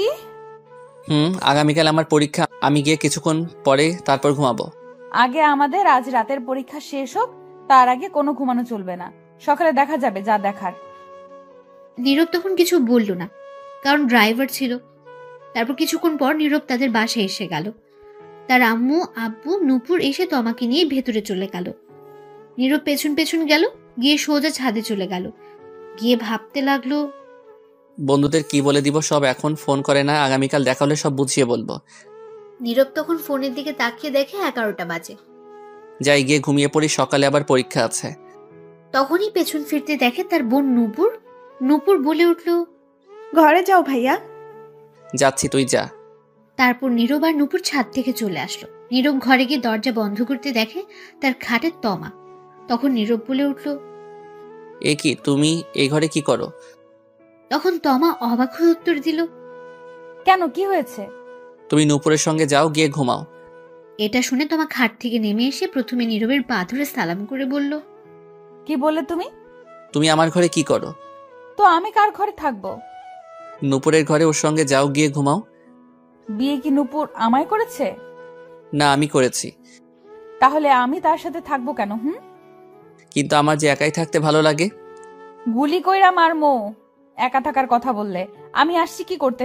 আগামীকাল আমার পরীক্ষা, আমি গিয়ে কিছুক্ষণ পরে তারপর ঘুমাবো। আগে আমাদের আজ রাতের পরীক্ষা শেষ হোক, তার আগে কোনো ঘুমানো চলবে না, সকালে দেখা যাবে যা দেখার। নীরব তখন কিছু বলল না, কারণ ড্রাইভার ছিল। তারপর কিছুক্ষণ পর নীরব তাদের বাসায় এসে গেল। তার আম্মু আব্বু নূপুর এসে তমাকে নিয়ে ভেতরে চলে গেল। নীরব পেছন পেছন গেল, গিয়ে সোজা ছাদে চলে গেল। গিয়ে ভাবতে লাগলো, বন্ধুদের কি বলে দিব সব, এখন ফোন করে না, আগামীকাল দেখা হলে সব বুঝিয়ে বলবো। নীরব তখন ফোনের দিকে তাকিয়ে দেখে 11টা বাজে। যাই গিয়ে ঘুমিয়ে পড়ি, সকালে আবার পরীক্ষা আছে। তখনই পেছন ফিরতে দেখে তার বোন নূপুর। নূপুর বলে উঠল, ঘরে যাও ভাইয়া। যাচ্ছি, তুই যা। তারপর নীরব আর নূপুর ছাদ থেকে চলে আসলো। নীরব ঘরে গিয়ে দরজা বন্ধ করতে দেখে তার খাটে তমা। তখন নীরব বলে উঠল, এ কি, তুমি এই ঘরে কি করো? তখন তমা অবাক হয়ে উত্তর দিল, কেন, কি হয়েছে? তুমি নূপুরের সঙ্গে যাও, গিয়ে ঘুমাও। এটা শুনে তমা খাট থেকে নেমে এসে প্রথমে নীরবের পা ধরে সালাম করে বলল, কি বললে তুমি? তুমি আমার ঘরে কি করো? তো আমি কার ঘরে থাকবো? নূপুরের ঘরে, ওর সঙ্গে যাও, গিয়ে ঘুমাও। বিয়ে কি নূপুর আমায় করেছে? না, আমি করেছি। তাহলে আমি তার সাথে থাকবো কেন? কিন্তু আমার যে একাই থাকতে ভালো লাগে। গুলি কইরা মারমো একা থাকার কথা বললে। আমি আসছি কি করতে?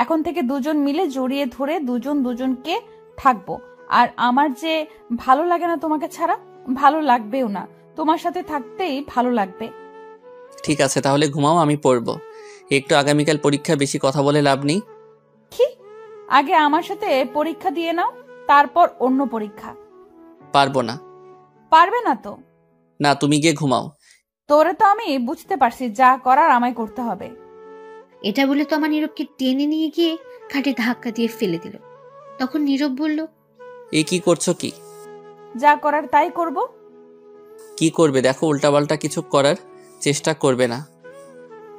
এখন থেকে দুজন মিলে জড়িয়ে ধরে দুজন দুজনকে থাকবো। আর আমার যে ভালো লাগে না তোমাকে ছাড়া, ভালো লাগবেও না, তোমার সাথে থাকতেই ভালো লাগবে। ঠিক আছে, তাহলে ঘুমাও, আমি পড়বো একটু, আগামীকাল পরীক্ষা, বেশি কথা বলে লাভ নেই। কি? আগে আমার সাথে পরীক্ষা দিয়ে নাও, তারপর অন্য পরীক্ষা। পারবো না। পারবে না তো? না, তুমি গিয়ে ঘুমাও। তোরে তো আমি বুঝতে পারছি, যা করার আমায় করতে হবে। এটা বলে তমা নীরবকে টেনে নিয়ে গিয়ে খাটে ধাক্কা দিয়ে ফেলে দিল। তখন নীরব বলল, এই কি করছো? কি যা করার তাই করব। কি করবে? দেখো, উল্টাপাল্টা কিছু করার চেষ্টা করবে না।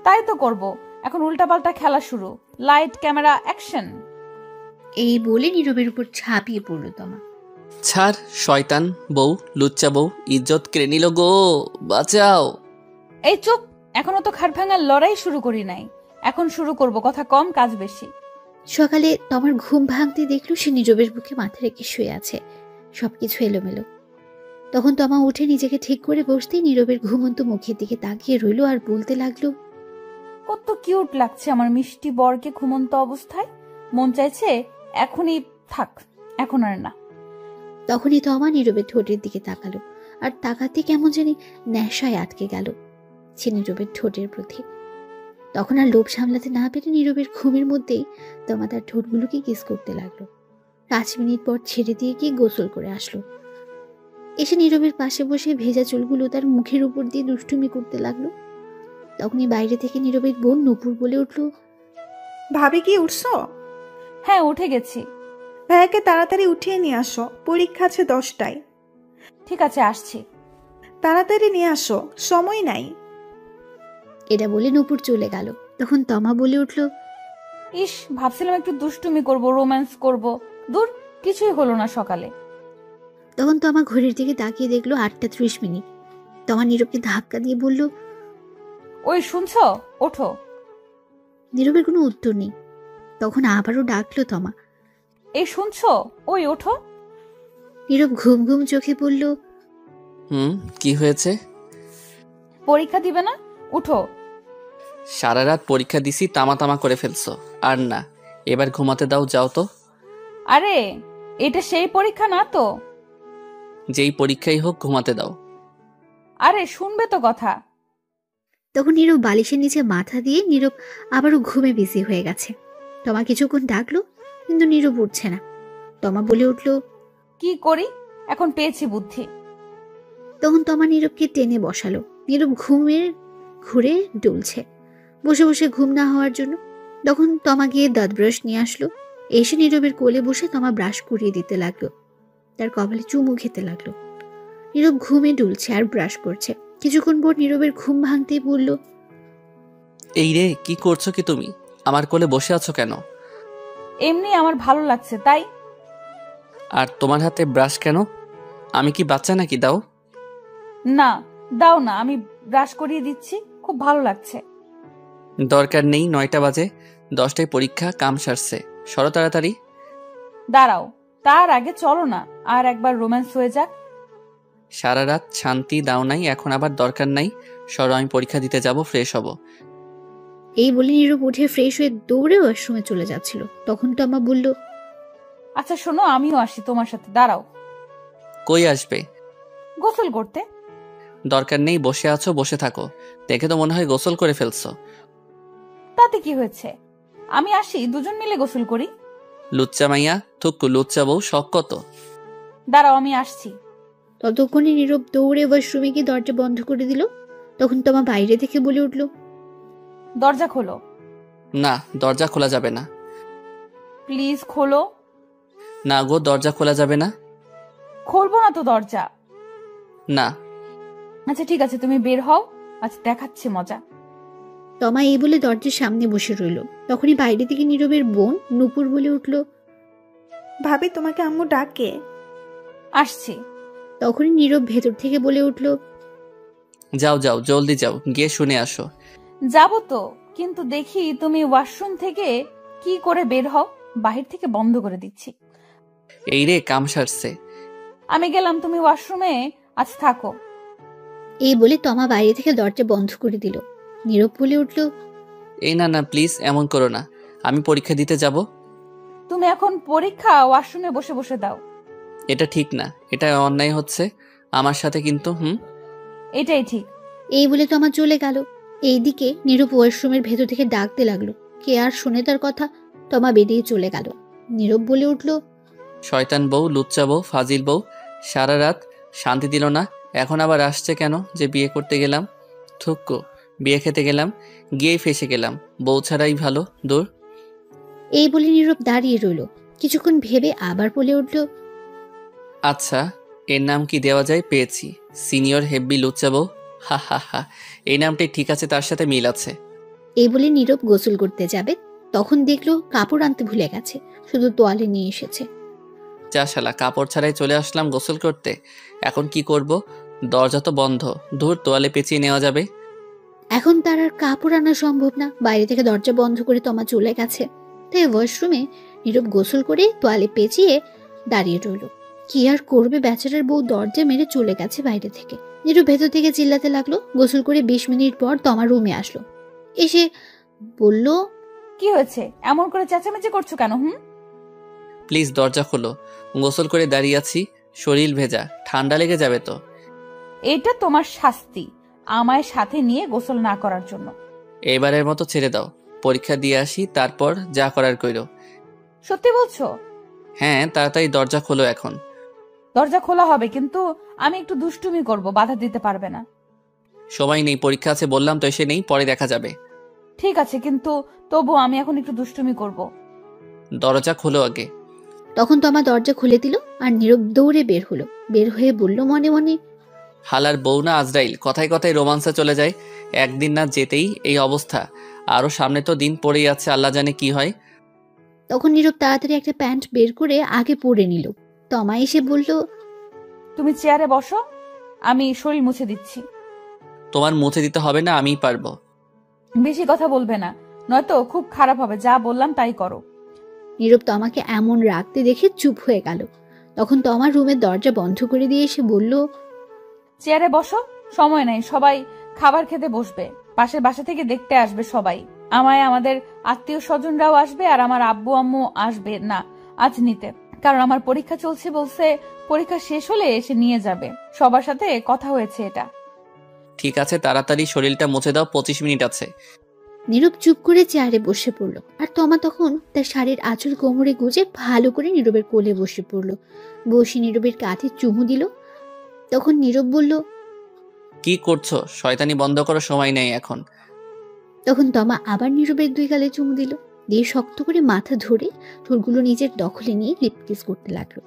তাই তো করব। এখন উল্টাপাল্টা খেলা শুরু, লাইট ক্যামেরা অ্যাকশন। এই বলে নীরবের উপর ঝাঁপিয়ে পড়ল তমা। ছাড়, শয়তান বউ, লুচ্চা বউ, ইজ্জত কেড়ে নিল গো, বাঁচাও। এই চুপ, এখনো তো খাট ভাঙার লড়াই শুরু করি নাই, এখন শুরু করব, কথা কম কাজ বেশি। সকালে তমার ঘুম ভাঙতে দেখলো সে নীরবের বুকে মাথা রেখে শুয়ে আছে, সবকিছু এলোমেলো। তখন তমা উঠে নিজেকে ঠিক করে বসতেই নীরবের ঘুমন্ত মুখের দিকে তাকিয়ে রইল আর বলতে লাগলো, কত কিউট লাগছে আমার মিষ্টি বরকে ঘুমন্ত অবস্থায়। মন চাইছে এখনই থাক, এখন আর না। তখনই তমা নীরবের ঠোঁটের দিকে তাকালো, আর তাকাতে কেমন জানি নেশায় আটকে গেল সে নীরবের ঠোঁটের প্রতি। তখন আর লোভ সামলাতে না পেরে নীরবের ঘুমের মধ্যেই তমা তার ঠোঁটগুলোকে কিস করতে লাগলো। 5 মিনিট পর ছেড়ে দিয়ে গিয়ে গোসল করে আসলো। এসে নীরবের পাশে বসে ভেজা চুলগুলো তার মুখের উপর দিয়ে দুষ্টুমি করতে লাগলো। তখনই বাইরে থেকে নীরবের বোন নূপুর বলে উঠল, ভাবি কি উঠছো? হ্যাঁ, উঠে গেছি। ভাইয়াকে তাড়াতাড়ি উঠিয়ে নিয়ে আসো, পরীক্ষা আছে 10টায়। ঠিক আছে, আসছি। তাড়াতাড়ি নিয়ে আসো, সময় নাই। এটা বলে নূপুর চলে গেল। তখন তমা বলে উঠল, ইস, ভাবছিলাম একটু দুষ্টুমি করব, রোম্যান্স করব। দূর, কিছুই হলো না সকালে। তখন তমা ঘড়ির দিকে তাকিয়ে দেখলো 8টা 30 মিনিট। তমা নীরবকে ধাক্কা দিয়ে বলল, ওই শুনছো, ওঠো। নীরবের কোনো উত্তর নেই। তখন আবারও ডাকলো তমা। এই শুনছো, ওই ওঠো। নীরব ঘুম ঘুম চোখে বলল, কি হয়েছে? পরীক্ষা দিবে না? উঠো। সারা রাত পরীক্ষা দিছি, তামা তামা করে ফেলছো। আর না, এবার ঘুমাতে দাও, যাও তো। আরে, এটা সেই পরীক্ষা না তো। যেই পরীক্ষাই হোক, ঘুমাতে দাও। আরে শুনবে তো কথা। তখন নীরব বালিশের নিচে মাথা দিয়ে নীরব আবারও ঘুমে বিজি হয়ে গেছে। তমা কিছুক্ষণ ডাকলো, কিন্তু নীরব উঠছে না। তমা বলে উঠল, কি করি, এখন পেয়েছি বুদ্ধি। তখন তমা নীরবকে টেনে বসালো। নীরব ঘুমের ঘুরে ডুলছে, বসে বসে ঘুম না হওয়ার জন্য। তখন তমা গিয়ে দাঁত ব্রাশ নিয়ে আসলো। এসে নীরবের কোলে বসে তমা ব্রাশ করিয়ে দিতে লাগলো, তার কপালে চুমু খেতে লাগলো। নীরব ঘুমে ডুলছে আর ব্রাশ করছে। কিছুক্ষণ পর নীরবের ঘুম ভাঙতেই বলল, এই রে, কি করছো কি তুমি? আমার কোলে বসে আছো কেন? এমনি আমার ভালো লাগছে তাই। আর তোমার হাতে ব্রাশ কেন? আমি কি বাচ্চা নাকি? দাও। না, দাও না, আমি ব্রাশ করিয়ে দিচ্ছি, খুব ভালো লাগছে। দরকার নেই, 9টা বাজে, 10টায় পরীক্ষা, কাম সারছে। সরো তাড়াতাড়ি। দাঁড়াও, তার আগে চলো না, আর একবার রোম্যান্স হয়ে যাক। সারা রাত শান্তি দাও নাই, এখন আবার দরকার নাই। সরো, আমি পরীক্ষা দিতে যাব, ফ্রেশ হব। এই বলে নীরব উঠে ফ্রেশ হয়ে দৌড়ে ওয়াশরুমে চলে যাচ্ছিল। তখন তমা বলল, আচ্ছা শোনো, আমিও আসি তোমার সাথে। দাঁড়াও। কই আসবে? গোসল করতে। দরকার নেই, বসে আছো, বসে থাকো। দেখে তো মনে হয় গোসল করে ফেলছো। তাতে কি হয়েছে, আমি আসি, দুজন মিলে গোসল করি। লুচ্চা মাইয়া, থুক্কু, লুচ্চা বউ, শখ কত। দাঁড়াও, আমি আসছি। ততক্ষণে নীরব দৌড়ে ওয়াশরুমে গিয়ে দরজা বন্ধ করে দিল। তখন তমা বাইরে থেকে বলে উঠল, দরজা খোলো। না, দরজা খোলা যাবে না। প্লিজ খোলো। না গো, দরজা খোলা যাবে না। খুলবো না তো দরজা। না। আচ্ছা ঠিক আছে, তুমি বের হও, আচ্ছা দেখাচ্ছি মজা। তমা এই বলে দরজার সামনে বসে রইল। তখনই বাইরে থেকে নীরবের বোন নূপুর বলে উঠল, ভাবি তোমাকে আম্মু ডাকে। আসছি। তখনই নীরব ভেতর থেকে বলে উঠল, যাও যাও, জলদি যাও, গিয়ে শুনে আসো। যাবো তো, কিন্তু দেখি তুমি ওয়াশরুম থেকে কি করে বের হও, বাহির থেকে বন্ধ করে দিচ্ছি। এই রে, কাম সারছে। আমি গেলাম, তুমি ওয়াশরুমে আজ থাকো। এই বলে তমা বাইরে থেকে দরজা বন্ধ করে দিল। নীরব বলে উঠল, এই না না, প্লিজ এমন করো না, আমি পরীক্ষা দিতে যাব। তুমি এখন পরীক্ষা ওয়াশরুমে বসে বসে দাও। এটা ঠিক না, এটা অন্যায় হচ্ছে আমার সাথে কিন্তু। এটাই ঠিক। এই বলে তমা চলে গেল। এইদিকে নীরব ওয়াশরুমের ভেতর থেকে ডাকতে লাগলো। কে আর শুনে তার কথা। তমা বেরিয়ে চলে গেল। নীরব বলে উঠল, শয়তান বউ, লুচ্চা বউ, ফাজিল বউ, সারা রাত শান্তি দিল না, এখন আবার আসছে কেন? যে বিয়ে করতে গেলাম, থুক্কু, বিয়ে খেতে গেলাম, গিয়েই ফেসে গেলাম। বউ ছাড়াই ভালো, দূর। এই বলে নীরব দাঁড়িয়ে রইল। কিছুক্ষণ ভেবে আবার বলে উঠল, আচ্ছা, এর নাম কি দেওয়া যায়? পেয়েছি, সিনিয়র হেব্বি লুচ্চা বউ। হা হা হা, এই নামটাই ঠিক আছে, তার সাথে মিল আছে। এই বলে নীরব গোসল করতে যাবে। তখন দেখলো কাপড় আনতে ভুলে গেছে, শুধু তোয়ালে নিয়ে এসেছে। যা শালা, কাপড় ছাড়াই চলে আসলাম গোসল করতে। এখন কি করব? দরজা তো বন্ধ, ধুর, তোয়ালে পেঁচিয়ে নেওয়া যাবে। এখন তার আর কাপড় আনা সম্ভব না। বাইরে থেকে দরজা বন্ধ করে তমা চলে গেছে। তাই ওয়াশরুমে নীরব গোসল করে তোয়ালে পেঁচিয়ে দাঁড়িয়ে রইল। কি আর করবে, বেচারার বউ দরজা মেরে চলে গেছে বাইরে থেকে। নীরব ভেতর থেকে চিল্লাতে লাগলো। গোসল করে 20 মিনিট পর তমা রুমে আসলো, এসে বলল, কি হয়েছে? এমন করে চেঁচামেচি করছো কেন? প্লিজ দরজা খোলো, গোসল করে দাঁড়িয়ে আছি, শরীর ভেজা, ঠান্ডা লেগে যাবে তো। এটা তোমার শাস্তি, আমায় সাথে নিয়ে গোসল না করার জন্য। এবারের মতো ছেড়ে দাও, পরীক্ষা দিয়ে আসি, তারপর যা করার কইরো। সত্যি বলছো? হ্যাঁ, তাড়াতাড়ি দরজা খোলো এখন। দরজা খোলা হবে, কিন্তু আমি একটু দুষ্টুমি করব, বাধা দিতে পারবে না? সময় নেই, পরীক্ষা আছে বললাম তো, এসে নেই, পরে দেখা যাবে। ঠিক আছে, কিন্তু তবু আমি এখন একটু দুষ্টুমি করব। দরজা খোলো আগে। তখন তমা দরজা খুলে দিল আর নীরব দৌড়ে বের হলো। বের হয়ে বলল মনে মনে, হালার বউ না আজরাইল, কথায় কথায় রোমান্সে চলে যায়, একদিন না যেতেই এই অবস্থা। আরো সামনে তো দিন পড়েই আছে, আল্লাহ জানে কি হয়। তখন নীরব তাড়াতাড়ি একটা প্যান্ট বের করে আগে পরে নিল। তমা এসে বলল, তুমি চেয়ারে বসো, আমি শরীর মুছে দিচ্ছি। তোমার মুছে দিতে হবে না, আমিই পারবো। বেশি কথা বলবে না, নয়তো খুব খারাপ হবে। যা বললাম তাই করো। নীরব তমাকে এমন রাখতে দেখে চুপ হয়ে গেল। তখন তমার রুমের দরজা বন্ধ করে দিয়ে এসে বলল, চেয়ারে বসো, সময় নাই, সবাই খাবার খেতে বসবে। পাশের বাসা থেকে দেখতে আসবে সবাই আমায়, আমাদের আত্মীয় স্বজনরাও আসবে, আর আমার আব্বু আম্মু আসবে না আজ নিতে, কারণ আমার পরীক্ষা চলছে বলছে, পরীক্ষা শেষ হলে এসে নিয়ে যাবে। সবার সাথে কথা হয়েছে এটা। ঠিক আছে, তাড়াতাড়ি শরীরটা মুছে দাও, 25 মিনিট আছে। নীরব চুপ করে চেয়ারে বসে পড়ল। আর তমা তখন তার শাড়ির আঁচল কোমরে গুজে ভালো করে নীরবের কোলে বসে পড়ল। বসে নীরবের কাঁধে চুমু দিল। তখন নীরব বলল, কি করছো? শয়তানি বন্ধ করো, সময় নেই এখন। তখন তমা আবার নীরবের 2 গালে চুমু দিল, দিয়ে শক্ত করে মাথা ধরে ঠোঁটগুলো নিজের দখলে নিয়ে লিপ কিস করতে লাগলো।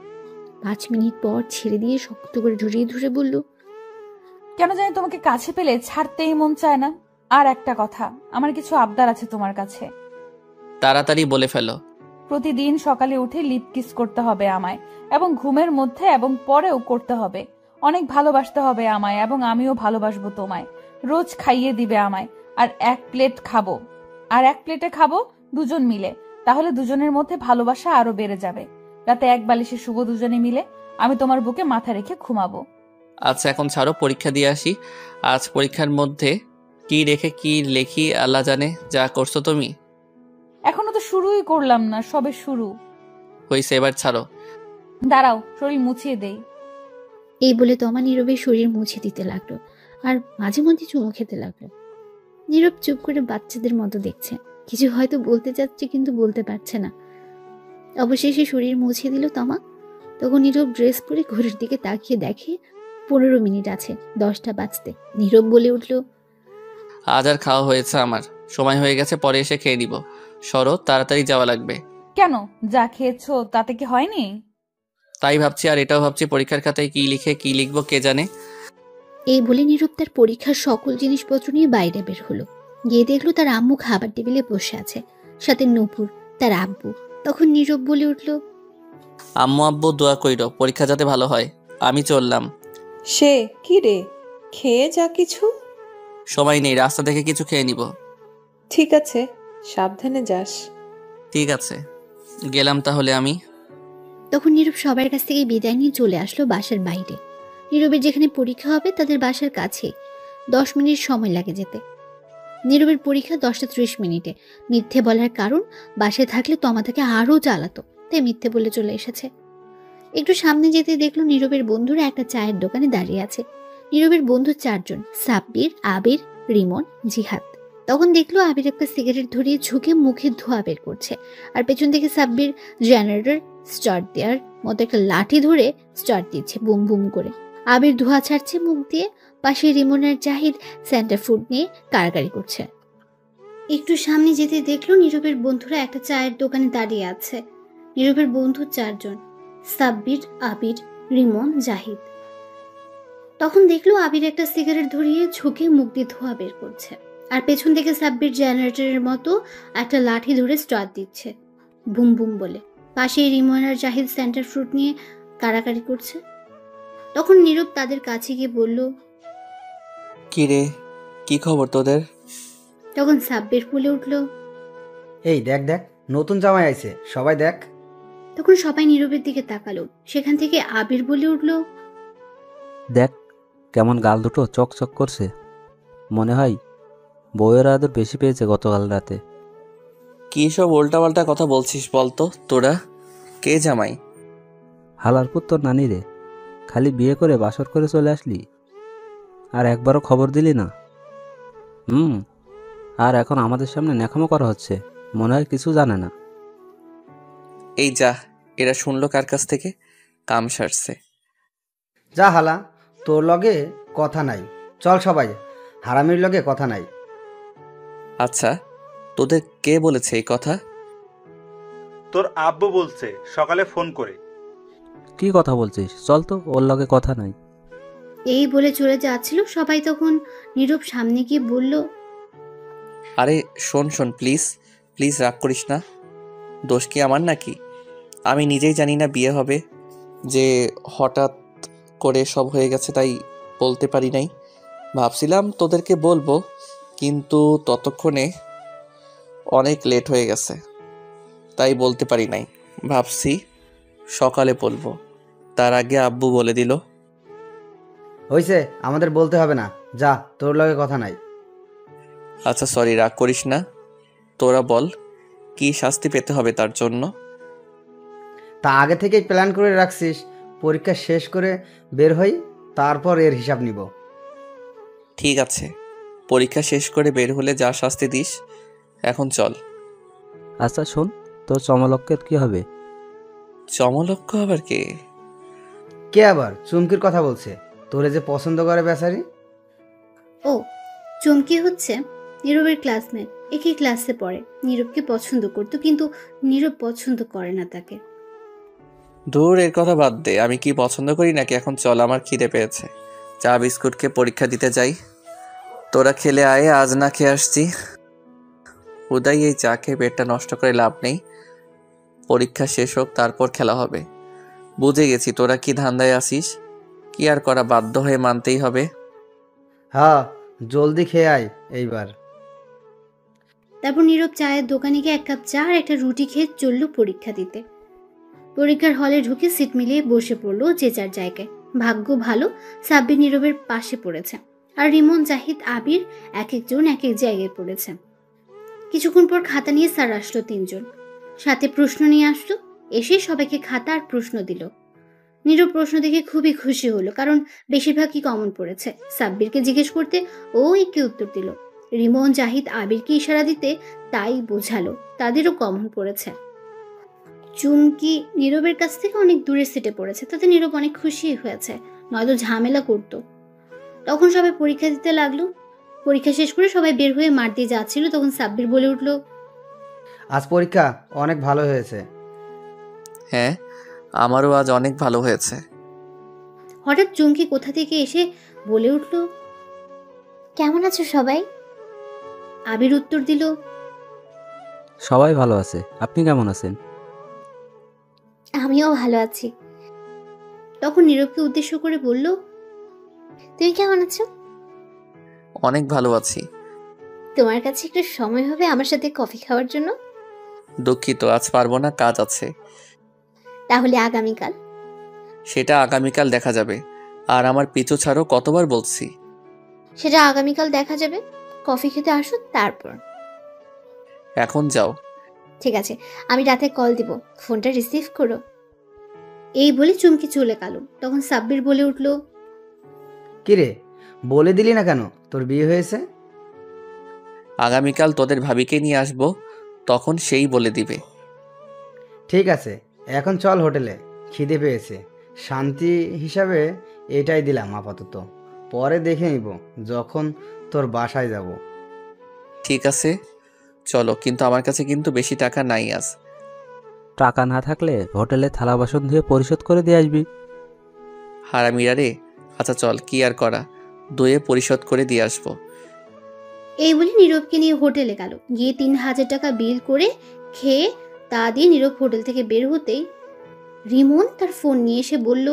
5 মিনিট পর ছেড়ে দিয়ে শক্ত করে জড়িয়ে ধরে বলল, কেন জানি তোমাকে কাছে পেলে ছাড়তেই মন চায় না। আর একটা কথা, আমার কিছু আবদার আছে তোমার কাছে। তাড়াতাড়ি বলে ফেলো। প্রতিদিন সকালে উঠে লিপ কিস করতে হবে আমায়, এবং ঘুমের মধ্যে এবং পরেও করতে হবে। অনেক ভালোবাসতে হবে আমায়, এবং আমিও ভালোবাসবো তোমায়। রোজ খাইয়ে দিবে আমায়, আর 1 প্লেট খাবো, আর 1 প্লেটে খাবো দুজন মিলে। তাহলে দুজনের মধ্যে ভালোবাসা আরো বেড়ে যাবে। রাতে 1 বালিশে শুবো দুজনে মিলে, আমি তোমার বুকে মাথা রেখে ঘুমাবো। আচ্ছা এখন ছাড়ো, পরীক্ষা দিয়ে আসি। আজ পরীক্ষার মধ্যে কি রেখে কি লেখি আল্লাহ জানে। যা করছো তুমি। এখনো তো শুরুই করলাম না, সবে শুরু হইছে, এবার ছাড়ো। দাঁড়াও, শরীর মুছিয়ে দেই। এই বলে তমা নীরবের শরীর মুছে দিতে লাগলো আর মাঝে মধ্যে চুমু খেতে লাগলো। নীরব চুপ করে বাচ্চাদের মতো দেখছে, কিছু হয়তো বলতে চাচ্ছে কিন্তু বলতে পারছে না। অবশেষে শরীর মুছে দিল তমা। তখন নীরব ড্রেস পরে ঘড়ির দিকে তাকিয়ে দেখে 15 মিনিট আছে 10টা বাজতে। নীরব বলে উঠল, আজ আর খাওয়া হয়েছে আমার, সময় হয়ে গেছে, পরে এসে খেয়ে নিব। সরো, তাড়াতাড়ি যাওয়া লাগবে। কেন? যা খেয়েছো তাতে কি হয়নি? তাই ভাবছি, আর এটাও ভাবছি পরীক্ষার খাতায় কি লিখে কি লিখবো কে জানে। এই বলে নীরব তার পরীক্ষার সকল জিনিসপত্র নিয়ে বাইরে বের হলো। গিয়ে দেখলো তার আম্মু খাবার টেবিলে বসে আছে, সাথে নূপুর তার আব্বু। তখন নীরব বলে উঠল, আম্মু আব্বু দোয়া কইরো, পরীক্ষা যাতে ভালো হয়। আমি চললাম। সে কি রে, খেয়ে যা কিছু। সময় নেই, রাস্তা থেকে কিছু খেয়ে নিব। ঠিক আছে, সাবধানে যাস। ঠিক আছে, গেলাম তাহলে আমি। তখন নীরব সবার কাছ থেকে বিদায় নিয়ে চলে আসলো বাসার বাইরে। নীরবের যেখানে পরীক্ষা হবে তাদের বাসার কাছে 10 মিনিট সময় লাগে যেতে। নীরবের পরীক্ষা 10টা 30 মিনিটে। মিথ্যে বলার কারণ, বাসায় থাকলে তমা তাকে আরও জ্বালাতো, তাই মিথ্যে বলে চলে এসেছে। একটু সামনে যেতে দেখলো নীরবের বন্ধুরা একটা চায়ের দোকানে দাঁড়িয়ে আছে। নীরবের বন্ধু 4 জন, সাব্বির, আবির, রিমন, জিহাদ। তখন দেখলো আবির একটা সিগারেট ধরিয়ে ঝুঁকে মুখে ধোঁয়া বের করছে, আর পেছন থেকে সাব্বির জেনারেটর স্টার্ট দেওয়ার মতো একটা লাঠি ধরে স্টার্ট দিচ্ছে বুম বুম করে। আবির ধোঁয়া ছাড়ছে মুখ দিয়ে। পাশে রিমন আর জাহিদ সেন্টার ফুড নিয়ে কাড়াকাড়ি করছে। একটু সামনে যেতে দেখলো নীরবের বন্ধুরা একটা চায়ের দোকানে দাঁড়িয়ে আছে। নীরবের বন্ধু 4 জন, সাব্বির, আবির, রিমন, জাহিদ। তখন দেখলো আবির একটা সিগারেট ধরিয়ে ঝুঁকে মুখ দিয়ে ধোঁয়া বের করছে, আর পেছন থেকে সাব্বির জেনারেটরের মতো একটা লাঠি ধরে স্টার্ট দিচ্ছে বুম বুম বলে। পাশে রিমন আর জাহিদ সেন্টার ফ্রুট নিয়ে কাড়াকাড়ি করছে। তখন নীরব তাদের কাছে গিয়ে বলল, কি রে, কি খবর তোদের? তখন সাব্বির বলে উঠল, এই দেখ দেখ, নতুন জামাই আইছে, সবাই দেখ। তখন সবাই নীরবের দিকে তাকালো। সেখান থেকে আবির বলে উঠল, দেখ কেমন গাল দুটো চকচক করছে, মনে হয় বউয়ের আদর বেশি পেয়েছে গতকাল রাতে। কী সব উল্টাপাল্টা কথা বলছিস বলতো তোরা? কে জামাই? হালারপুর তোর নানি রে, খালি বিয়ে করে বাসর করে চলে আসলি, আর একবারও খবর দিলি না। আর এখন আমাদের সামনে ন্যাকামো করা হচ্ছে, মনে হয় কিছু জানে না। এই যা, এরা শুনলো কার কাছ থেকে? কাম সারছে। যা হালা, তোর লগে কথা নাই, চল সবাই, হারামির লগে কথা নাই। আচ্ছা, তোদের কে বলেছে এই কথা? তোর আব্বু বলছে সকালে ফোন করে। কি কথা বলছিস? চল তো, ওর লগে কথা নাই। এই বলে চলে যাচ্ছিল। সবাই তখন নীরব সামনে গিয়ে বলল, আরে শোন শোন, প্লিজ প্লিজ রাগ করিস না। দোষ কি আমার নাকি? আমি নিজেই জানি না বিয়ে হবে, যে হঠাৎ করে সব হয়ে গেছে তাই বলতে পারি নাই। ভাবছিলাম তোদেরকে বলবো, কিন্তু ততক্ষণে অনেক লেট হয়ে গেছে, তাই বলতে পারি নাই। ভাবছি সকালে বলবো, তার আগে আব্বু বলে দিল। হইছে, আমাদের বলতে হবে না, যা, তোর লগে কথা নাই। আচ্ছা সরি, রাগ করিস না। তোরা বল, কি শাস্তি পেতে হবে তার জন্য? তা আগে থেকেই প্ল্যান করে রাখছিস, পরীক্ষা শেষ করে বের হই, তারপর এর হিসাব নিব। ঠিক আছে, পরীক্ষা শেষ করে বের হলে যা শাস্তি দিস। এখন চল। আচ্ছা শোন, তোর চমলক্কের কি হবে? চমলক্ষ আবার কে? কে আবার? চুমকির কথা বলছে, তোরে যে পছন্দ করে বেচারি। ও, চমকি হচ্ছে নীরবের ক্লাসমেট, একই ক্লাসে পড়ে। নীরবকে পছন্দ করতো, কিন্তু নীরব পছন্দ করে না তাকে। দূর, এর কথা বাদ দে। আমি কি পছন্দ করি নাকি? এখন চল, আমার খিদে পেয়েছে। চা বিস্কুটকে পরীক্ষা দিতে যাই। তোরা খেলে আয়, আজ না খেয়ে আসছি। উদয়, এই চা খেয়ে পেটটা নষ্ট করে লাভ নেই। পরীক্ষা শেষ হোক, তারপর খেলা হবে। বুঝে গেছি তোরা কি ধান্দায় আসিস। কি আর করা, বাধ্য হয়ে মানতেই হবে। হ্যাঁ, জলদি খেয়ে আয় এইবার। তারপর নীরব চায়ের দোকানে গিয়ে 1 কাপ চা আর একটা রুটি খেয়ে চলল পরীক্ষা দিতে। পরীক্ষার হলে ঢুকে সিট মিলিয়ে বসে পড়লো যে যার জায়গায়। ভাগ্য ভালো, সাব্বির নীরবের পাশে পড়েছে, আর রিমন, জাহিদ, আবির এক একজন এক এক জায়গায় পড়েছে। কিছুক্ষণ পর খাতা নিয়ে স্যার আসলো 3 জন, সাথে প্রশ্ন নিয়ে আসলো। এসে সবাইকে খাতা আর প্রশ্ন দিল। নীরব প্রশ্ন দেখে খুবই খুশি হলো, কারণ বেশিরভাগই কমন পড়েছে। সাব্বিরকে জিজ্ঞেস করতে ও একে উত্তর দিল। রিমন, জাহিদ আবিরকে ইশারা দিতে তাই বোঝালো তাদেরও কমন পড়েছে। চুমকি নীরবের কাছ থেকে অনেক দূরে সিটে পড়েছে, তাতে নীরব অনেক খুশি হয়েছে, নয়তো ঝামেলা করতো। তখন সবাই পরীক্ষা দিতে লাগলো। পরীক্ষা শেষ করে সবাই বের হয়ে মাঠ দিয়ে যাচ্ছিল, তখন সাব্বির বলে উঠল, আজ পরীক্ষা অনেক ভালো হয়েছে। হ্যাঁ, আমারও আজ অনেক ভালো হয়েছে। হঠাৎ চুমকি কোথা থেকে এসে বলে উঠল, কেমন আছো সবাই? আবির উত্তর দিল, সবাই ভালো আছে, আপনি কেমন আছেন? আমিও ভালো আছি। তখন নীরবকে উদ্দেশ্য করে বলল, তুমি কেমন আছো? অনেক ভালো আছি। তোমার কাছে একটু সময় হবে আমার সাথে কফি খাওয়ার জন্য? দুঃখিত, আজ পারবো না, কাজ আছে। তাহলে আগামীকাল? সেটা আগামীকাল দেখা যাবে। আর আমার পিছু ছাড়ো, কতবার বলছি। সেটা আগামীকাল দেখা যাবে, কফি খেতে আসো তারপর। এখন যাও। ঠিক আছে, আমি রাতে কল দিব, ফোনটা রিসিভ করো। এই বলে চুমকি চলে গেল। তখন সাব্বির বলে উঠল, কিরে, বলে দিলি না কেন তোর বিয়ে হয়েছে? আগামীকাল তোদের ভাবিকে নিয়ে আসবো, তখন সেই বলে দিবে। ঠিক আছে, এখন চল হোটেলে, খিদে পেয়েছে। শান্তি হিসাবে এটাই দিলাম আপাতত, পরে দেখে নিব যখন তোর বাসায় যাব। ঠিক আছে চলো, কিন্তু আমার কাছে কিন্তু বেশি টাকা নাই আজ। টাকা না থাকলে হোটেলে থালা বাসন ধুয়ে পরিশোধ করে দিয়ে আসবি। হারামিরা রে। আচ্ছা চল, কি আর করা, ধুয়ে পরিশোধ করে দিয়ে আসবো। এই বলে নীরবকে নিয়ে হোটেলে গেল। গিয়ে 3000 টাকা বিল করে খেয়ে তা দিয়ে নীরব হোটেল থেকে বের হতেই রিমন তার ফোন নিয়ে এসে বলল,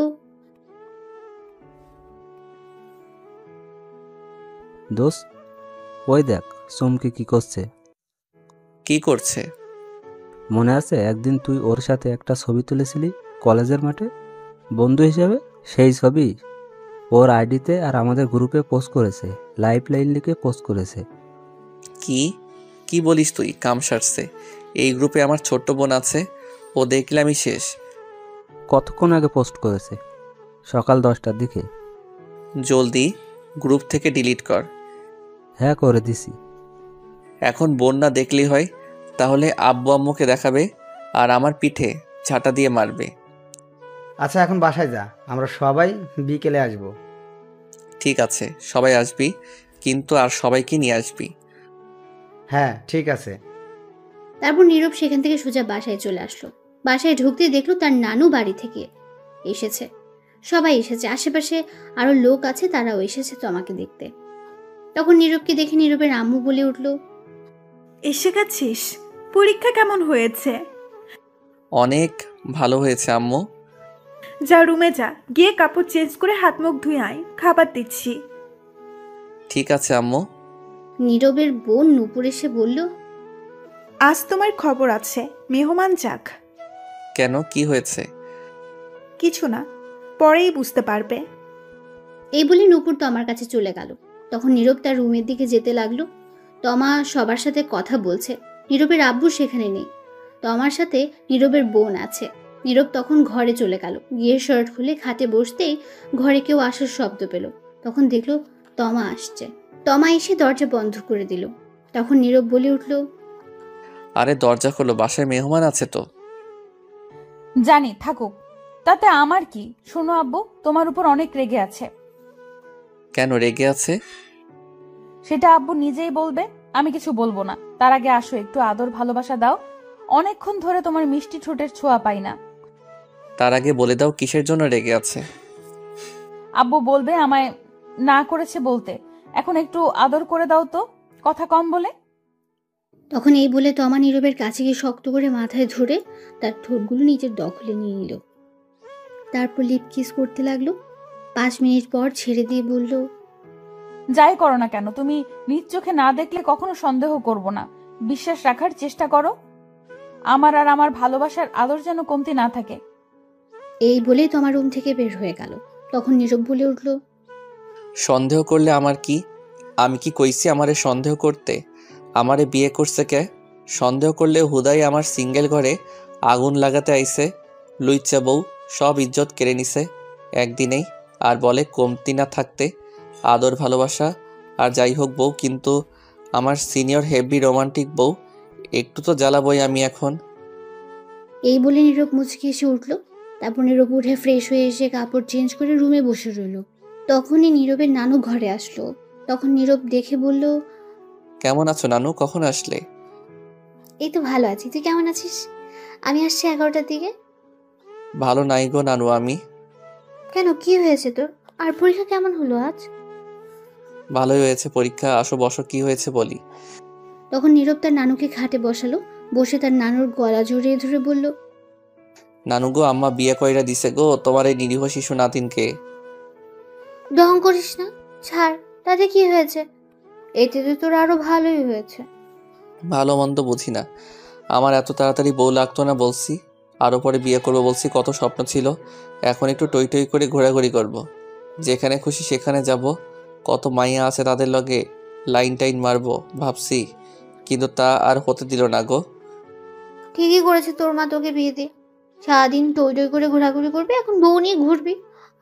দোস্ত, ওই দেখ চুমকি কি করছে। কি করছে? মনে আছে একদিন তুই ওর সাথে একটা ছবি তুলেছিলি কলেজের মাঠে বন্ধু হিসেবে? সেই ছবি ওর আইডিতে আর আমাদের গ্রুপে পোস্ট করেছে, লাইফ লাইন লিখে পোস্ট করেছে। কি কি বলিস তুই? কাম সারছে। এই গ্রুপে আমার ছোট্ট বোন আছে, ও দেখলে আমি শেষ। কতক্ষণ আগে পোস্ট করেছে? সকাল 10টার দিকে। জলদি গ্রুপ থেকে ডিলিট কর। হ্যাঁ, করে দিছি। এখন বোন না দেখলেই হয়? তাহলে আব্বু আম্মুকে দেখাবে আর আমার পিঠে ঝাঁটা দিয়ে মারবে। আচ্ছা এখন বাসায় যা, আমরা সবাই বিকেলে আসব। ঠিক আছে, সবাই আসবি, কিন্তু আর সবাইকে নিয়ে আসবি। হ্যাঁ ঠিক আছে। তারপর নীরব সেখান থেকে সোজা বাসায় চলে আসলো। বাসায় ঢুকতে দেখলো তার নানু বাড়ি থেকে এসেছে। সবাই এসেছে, আশেপাশে আরো লোক আছে, তারাও এসেছে তোমাকে দেখতে। তখন নীরবকে দেখে নীরবের আম্মু বলে উঠলো, এসে গেছিস? পরীক্ষা কেমন হয়েছে? অনেক ভালো হয়েছে আম্মু। যা রুমে যা, গিয়ে কাপড় চেঞ্জ করে হাত মুখ ধুয়ে আয়, খাবার দিচ্ছি। ঠিক আছে আম্মু। নীরবের বোন নূপুর এসে বলল, আজ তোমার খবর আছে, মেহমান যাক। কেন, কি হয়েছে? কিছু না, পরেই বুঝতে পারবে। এই বলে নূপুর তমার কাছে চলে গেল। তখন নীরব তার রুমের দিকে যেতে লাগলো। তমা সবার সাথে কথা বলছে, নীরবের আব্বু সেখানে নেই। তমার সাথে নীরবের বোন আছে। নীরব তখন ঘরে চলে গেল। গিয়ে শার্ট খুলে খাটে বসতেই ঘরে কেউ আসার শব্দ পেল। তখন দেখলো তমা আসছে। তমা এসে দরজা বন্ধ করে দিল। তখন নীরব বলে উঠল, আরে দরজা খোলো, বাসায় মেহমান আছে তো। জানি, থাকুক, তাতে আমার কি। শোনো আব্বু, তোমার উপর অনেক রেগে আছে। কেন রেগে আছে? সেটা আব্বু নিজেই বলবে, আমি কিছু বলবো না। তার আগে আসো, একটু আদর ভালোবাসা দাও। অনেকক্ষণ ধরে তোমার মিষ্টি ঠোঁটের ছোঁয়া পাই না। তার আগে বলে দাও কিসের জন্য রেগে আছে। আব্বু বলবে আমায় না করেছে বলতে। এখন একটু আদর করে দাও তো, কথা কম বলে। তখন এই বলে তমা নীরবের কাছে গিয়ে শক্ত করে মাথায় ধরে তার ঠোঁটগুলো নিজের দখলে নিয়ে নিল। তারপর লিপ কিস করতে লাগলো। 5 মিনিট পর ছেড়ে দিয়ে বলল, যাই করো না কেন, তুমি নিজ চোখে না দেখলে কখনো সন্দেহ করব না। বিশ্বাস রাখার চেষ্টা করো। আমার আর আমার ভালোবাসার আদর যেন কমতি না থাকে। এই বলে তোমার রুম থেকে বের হয়ে গেল। তখন নীরব বলে উঠল, সন্দেহ করলে আমার কি? আমি কি কইছি আমারে সন্দেহ করতে? আমারে বিয়ে করছে কে? সন্দেহ করলে হুদাই আমার সিঙ্গেল ঘরে আগুন লাগাতে আইছে। লুইচ্চা বউ সব ইজ্জত কেড়ে নিছে একদিনেই। আর বলে কমতি না থাকতে আদর ভালোবাসা। আর যাই হোক বউ কিন্তু আমার সিনিয়র হেভি রোমান্টিক বউ, একটু তো জ্বালাবই আমি এখন। এই বলে নীরব মুচকি এসে উঠল। তারপর নীরব উঠে ফ্রেশ হয়ে এসে কাপড় চেঞ্জ করে রুমে বসে রইল। তখনই নীরবের নানু ঘরে আসলো। তখন নীরব দেখে বলল, কেমন আছো নানু, কখন আসলে? এই তো ভালো আছি, তুই কেমন আছিস? আমি আসছি 11টার দিকে। ভালো নাই গো নানু আমি। কেন, কি হয়েছে তোর? আর পরীক্ষা কেমন হলো আজ? ভালোই হয়েছে পরীক্ষা, আসো বসো, কি হয়েছে বলি। তখন নীরব তার নানুকে খাটে বসালো। বসে তার নানুর গলা জড়িয়ে ধরে বলল, নানু গো, আম্মা বিয়ে কইরা দিছে গো তোমার এই নিরীহ শিশু নাতিনকে। ডং করিস না, ছাড়, তাতে কি হয়েছে? এতে তো তোর আরো ভালোই হয়েছে। ভালো মন্দ বুঝি না, আমার এত তাড়াতাড়ি বউ লাগতো না বলছি। আরও পরে বিয়ে করবো বলছি, কত স্বপ্ন ছিল। এখন একটু টই টই করে ঘোরাঘুরি করব। যেখানে খুশি সেখানে যাব। কত মাইয়া আছে তাদের লগে লাইন টাইন মারবো ভাবছি, কিন্তু তা আর হতে দিল না গো। ঠিকই করেছে তোর মা তোকে বিয়ে দিয়ে। সারাদিন টই টই করে ঘোরাঘুরি করবি, এখন বউ নিয়ে ঘুরবি।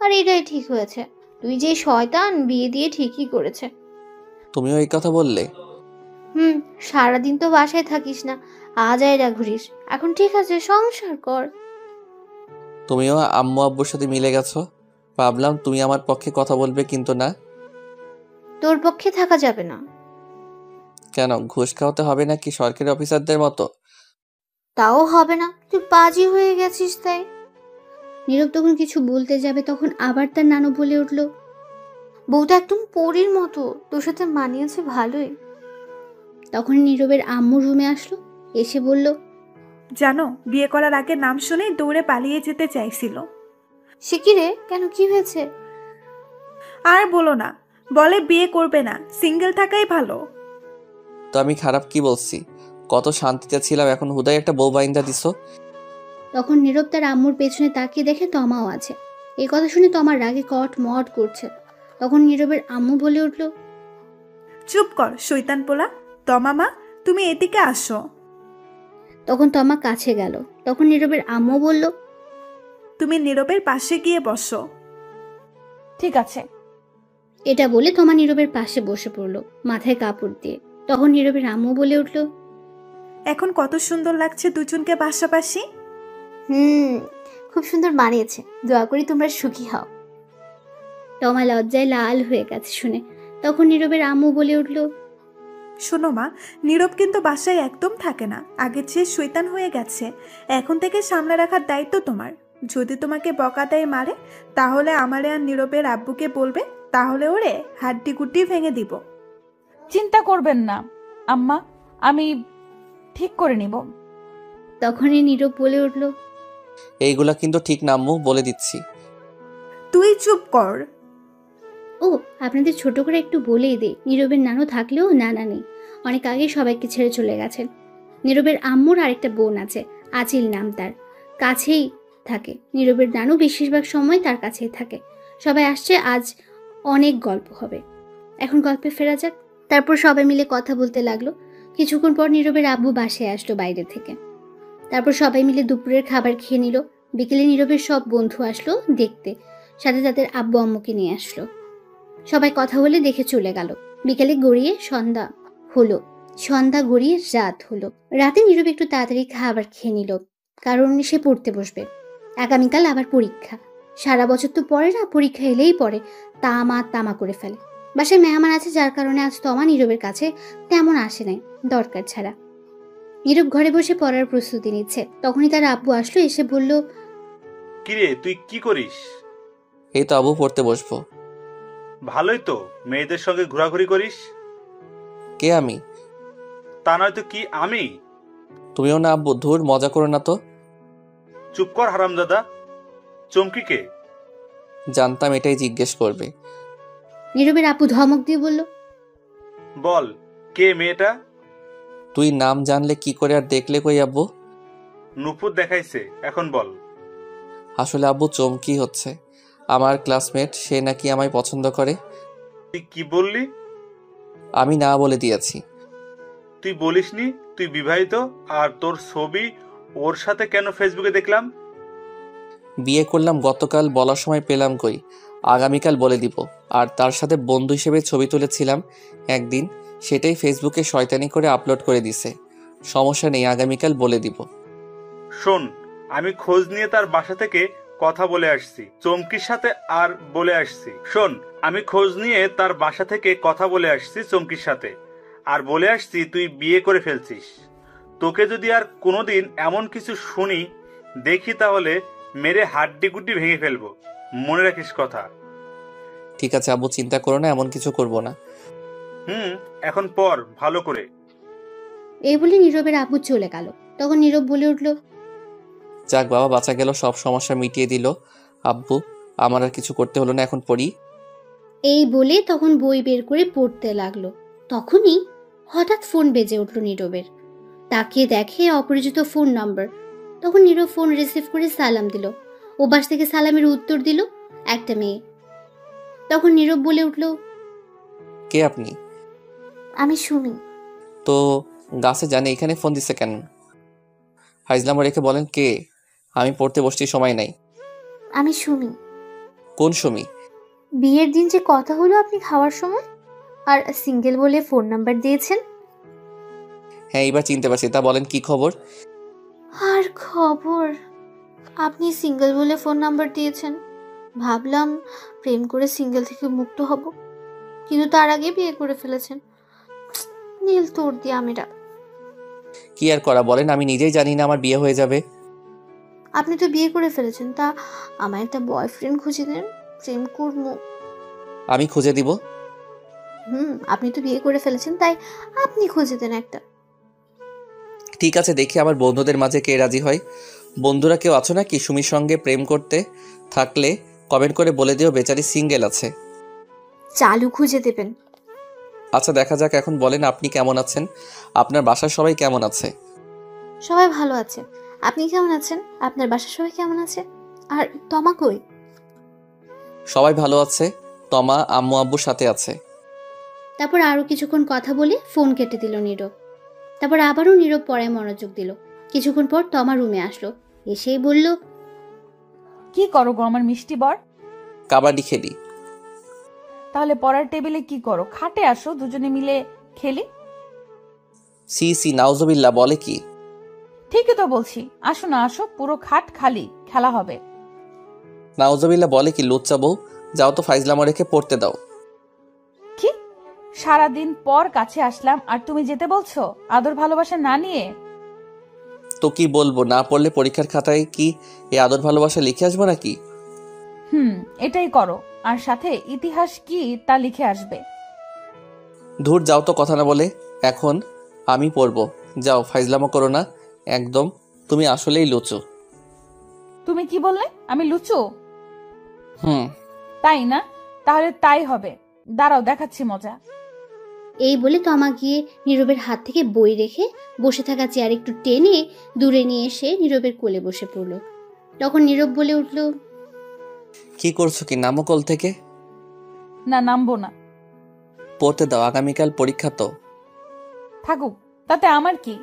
আর এটাই ঠিক হয়েছে। তুই যে শয়তান, বিয়ে দিয়ে ঠিকই করেছে। তুমিও এই কথা বললে? সারাদিন তো বাসায় থাকিস না, আজ আয়রা ঘুরিস। এখন ঠিক আছে, সংসার কর। তুমিও আম্মু আব্বুর সাথে মিলে গেছো। ভাবলাম তুমি আমার পক্ষে কথা বলবে, কিন্তু না। তোর পক্ষে থাকা যাবে না। কেন, ঘুষ খাওয়াতে হবে নাকি সরকারি অফিসারদের মতো? তাও হবে না, তুই পাজি হয়ে গেছিস তাই। নীরব তখন কিছু বলতে যাবে, তখন আবার তার নানু বলে উঠল, বউটা একদম পরীর মতো, তোর সাথে মানিয়েছে ভালোই। তখন নীরবের আম্মু রুমে আসলো। এসে বলল, জানো, বিয়ে করার আগে নাম শুনেই দৌড়ে পালিয়ে যেতে চাইছিল। সে কি রে, কেন, কি হয়েছে? আর বলো না, বলে বিয়ে করবে না, সিঙ্গেল থাকাই ভালো। তো আমি খারাপ কি বলছি? কত শান্তিতে ছিলাম, এখন হুদাই একটা বউ বাইন্দা দিছো। তখন নীরব তার আম্মুর পেছনে তাকিয়ে দেখে তমাও আছে। এই কথা শুনে তমার রাগে কট মট করছে। তখন নীরবের আম্মু বলে উঠল, চুপ কর শৈতান পোলা। তমা মা, তুমি এদিকে আসো। তখন তমা কাছে গেল। তখন নীরবের আম্মু বলল, তুমি নীরবের পাশে গিয়ে বসো। ঠিক আছে। এটা বলে তমা নীরবের পাশে বসে পড়ল মাথায় কাপড় দিয়ে। তখন নীরবের আম্মু বলে উঠল, এখন কত সুন্দর লাগছে দুজনকে পাশাপাশি। খুব সুন্দর মানিয়েছে, দোয়া করি তোমরা সুখী হও। তমা লজ্জায় লাল হয়ে গেছে শুনে। তখন নীরবের আম্মু বলে উঠল, শোনো মা, নীরব কিন্তু বাসায় একদম থাকে না, আগের চেয়ে শৈতান হয়ে গেছে। এখন থেকে সামনে রাখার দায়িত্ব তোমার। যদি তোমাকে বকা দেয় মারে, তাহলে আমারে আর নীরবের আব্বুকে বলবে, তাহলে ওরে হাড্ডি গুড্ডি ভেঙে দিব। চিন্তা করবেন না আম্মা, আমি ঠিক করে নিব। তখনই নীরব বলে উঠল, এইগুলা কিন্তু ঠিক না আম্মু, বলে দিচ্ছি। তুই চুপ কর। ও আপনাদের ছোট করে একটু বলেই দে, নীরবের নানু থাকলেও নানা নেই, অনেক আগে সবাইকে ছেড়ে চলে গেছেন। নীরবের আম্মুর আরেকটা বোন আছে, আচিল নাম তার, কাছেই থাকে। নীরবের নানু বেশিরভাগ সময় তার কাছেই থাকে। সবাই আসছে, আজ অনেক গল্প হবে। এখন গল্পে ফেরা যাক। তারপর সবাই মিলে কথা বলতে লাগলো। কিছুক্ষণ পর নীরবের আব্বু বাসায় আসলো বাইরে থেকে। তারপর সবাই মিলে দুপুরের খাবার খেয়ে নিল। বিকেলে নীরবের সব বন্ধু আসলো দেখতে, সাথে তাদের আব্বু আম্মুকে নিয়ে আসলো। সবাই কথা বলে দেখে চলে গেল। বিকেলে গড়িয়ে সন্ধ্যা হলো, সন্ধ্যা গড়িয়ে রাত হলো। রাতে নীরব একটু তাড়াতাড়ি খাবার খেয়ে নিল, কারণ সে পড়তে বসবে। আগামীকাল আবার পরীক্ষা। সারা বছর তো পড়ে না, পরীক্ষা এলেই পড়ে তামা করে ফেলে। বাসায় মেহমান আছে, যার কারণে আজ তমা নীরবের কাছে তেমন আসে নাই, দরকার ছাড়া। নীরব ঘরে বসে পড়ার প্রস্তুতি নিচ্ছে। তখনই তার আব্বু আসলো, এসে বলল, কিরে তুই কি করিস? এই তো আব্বু, পড়তে বসবো। ভালোই তো, মেয়েদের সঙ্গে ঘোরাঘুরি করিস। কে আমি? তা নয় তো কি আমি? তুমিও না আব্বু, ধুর মজা করো না তো। চুপ কর হারামজাদা। চমকিকে? জানতাম এটাই জিজ্ঞেস করবে। নীরবের আব্বু ধমক দিয়ে বলল, বল কে মেয়েটা? তুই নাম জানলে কি করে আর দেখলে কই আব্বু? নুপুর দেখাইছে, এখন বল। আসলে আব্বু চমকি হচ্ছে, আমার ক্লাসমেট, সে নাকি আমায় পছন্দ করে। তুই কি বললি? আমি না বলে দিয়েছি। তুই বলিসনি তুই বিবাহিত, আর তোর ছবি ওর সাথে কেন ফেসবুকে দেখলাম? বিয়ে করলাম গতকাল, বলার সময় পেলাম কই, আগামীকাল বলে দিব। আর তার সাথে বন্ধু হিসেবে ছবি তুলেছিলাম একদিন, সেটাই ফেসবুকে শয়তানি করে আপলোড করে দিছে। সমস্যা নেই, আগামীকাল বলে দিব। শোন, আমি খোঁজ নিয়ে তার বাসা থেকে কথা বলে আসছি চমকির সাথে, আর বলে আসছি, শোন, আমি খোঁজ নিয়ে তার বাসা থেকে কথা বলে আসছি চমকির সাথে, আর বলে আসছি তুই বিয়ে করে ফেলছিস। তোকে যদি আর কোনোদিন এমন কিছু শুনি দেখি, তাহলে মেরে হাড্ডি গুড্ডি ভেঙে ফেলবো, মনে রাখিস কথা। ঠিক আছে আব্বু, চিন্তা করো না, এমন কিছু করব না। এখন পর ভালো করে। এই বলে নীরবের আব্বু চলে গেল। তখন নীরব বলে উঠল, যাক বাবা, বাঁচা গেল, সব সমস্যা মিটিয়ে দিল আব্বু। আমার আর কিছু করতে হলো না, এখন পড়ি। এই বলে তখন বই বের করে পড়তে লাগলো। তখনই হঠাৎ ফোন বেজে উঠল নীরবের। তাকিয়ে দেখে অপরিচিত ফোন নাম্বার। তখন নীরব ফোন রিসিভ করে সালাম দিল। ওপাশ থেকে সালামের উত্তর দিল একটা মেয়ে। তখন নীরব বলে উঠল, কে আপনি? আমি সুমি। তো গাছে জানে, এখানে ফোন দিছে কেন? হাইজলাম রেখে বলেন কে? আমি পড়তে বসছি, সময় নাই। আমি সুমি। কোন সুমি? বিয়ের দিন যে কথা হলো আপনি খাওয়ার সময়, আর সিঙ্গেল বলে ফোন নাম্বার দিয়েছেন। হ্যাঁ, এইবার চিনতে পারছি। তা বলেন কি খবর? আর খবর, আপনি সিঙ্গেল বলে ফোন নাম্বার দিয়েছেন। ভাবলাম প্রেম করে সিঙ্গেল থেকে মুক্ত হব, কিন্তু তার আগে বিয়ে করে ফেলেছেন। নীল তোর দিয়ে আমেরা। কি আর করা বলেন, আমি নিজেই জানি না আমার বিয়ে হয়ে যাবে। আপনি তো বিয়ে করে ফেলেছেন, তা আমার একটা বয়ফ্রেন্ড খুঁজে দেন, প্রেম করবো। আমি খুঁজে দিব। আপনি তো বিয়ে করে ফেলেছেন, তাই আপনি খুঁজে দেন একটা। ঠিক আছে, দেখি আমার বন্ধুদের মাঝে কে রাজি হয়। বন্ধুরা কেউ আছো নাকি সুমির সঙ্গে প্রেম করতে? থাকলে কমেন্ট করে বলে দিও বেচারি সিঙ্গেল আছে। চালু খুঁজে দেবেন। আচ্ছা দেখা যাক, এখন বলেন আপনি কেমন আছেন? আপনার বাসার সবাই কেমন আছে? সবাই ভালো আছে। আপনি কেমন আছেন? আপনার বাসার সবাই কেমন আছে? আর তমা কই? সবাই ভালো আছে। তমা আম্মু আব্বুর সাথে আছে। তারপর আরো কিছুক্ষণ কথা বলে ফোন কেটে দিল নীরব। তারপর আবারও নীরব পড়ায় মনোযোগ দিল। কিছুক্ষণ পর তমা রুমে আসলো, এসেই বলল, কি করো গো আমার মিষ্টি বর? কাবাডি খেলি। তাহলে পড়ার টেবিলে কি করো? খাটে আসো, দুজনে মিলে খেলি। সি সি নাউজুবিল্লাহ, বলে কি? ঠিকই তো বলছি, আসো না আসো, পুরো খাট খালি, খেলা হবে। নাউজুবিল্লাহ বলে কি? লুচ্চা বউ, যাও তো ফাইজলামো রেখে পড়তে দাও। কি সারাদিন পর কাছে আসলাম আর তুমি যেতে বলছো আদর ভালোবাসা না নিয়ে? তো কি বলবো, না পড়লে পরীক্ষার খাতায় কি এই আদর ভালোবাসা লিখে আসবো নাকি? এটাই করো, আর সাথে ইতিহাস কি তা লিখে আসবে। ধুর যাও তো কথা না বলে, এখন আমি পড়বো। যাও, ফাইজলামো করো না একদম। তুমি আসলেই লুচো। তুমি কি বললে? আমি লুচু? হুম। তাই না? তাহলে তাই হবে, দাঁড়াও দেখাচ্ছি মজা। এই বলে তমা গিয়ে নীরবের হাত থেকে বই রেখে বসে থাকা চেয়ার একটু টেনে দূরে নিয়ে এসে নীরবের কোলে বসে পড়ল। তখন নীরব বলে উঠল, কি করছো কি? নামো কোল থেকে। না, নামবো না। পড়তে দাও, আগামীকাল পরীক্ষা তো। থাকুক, তাতে আমার কি?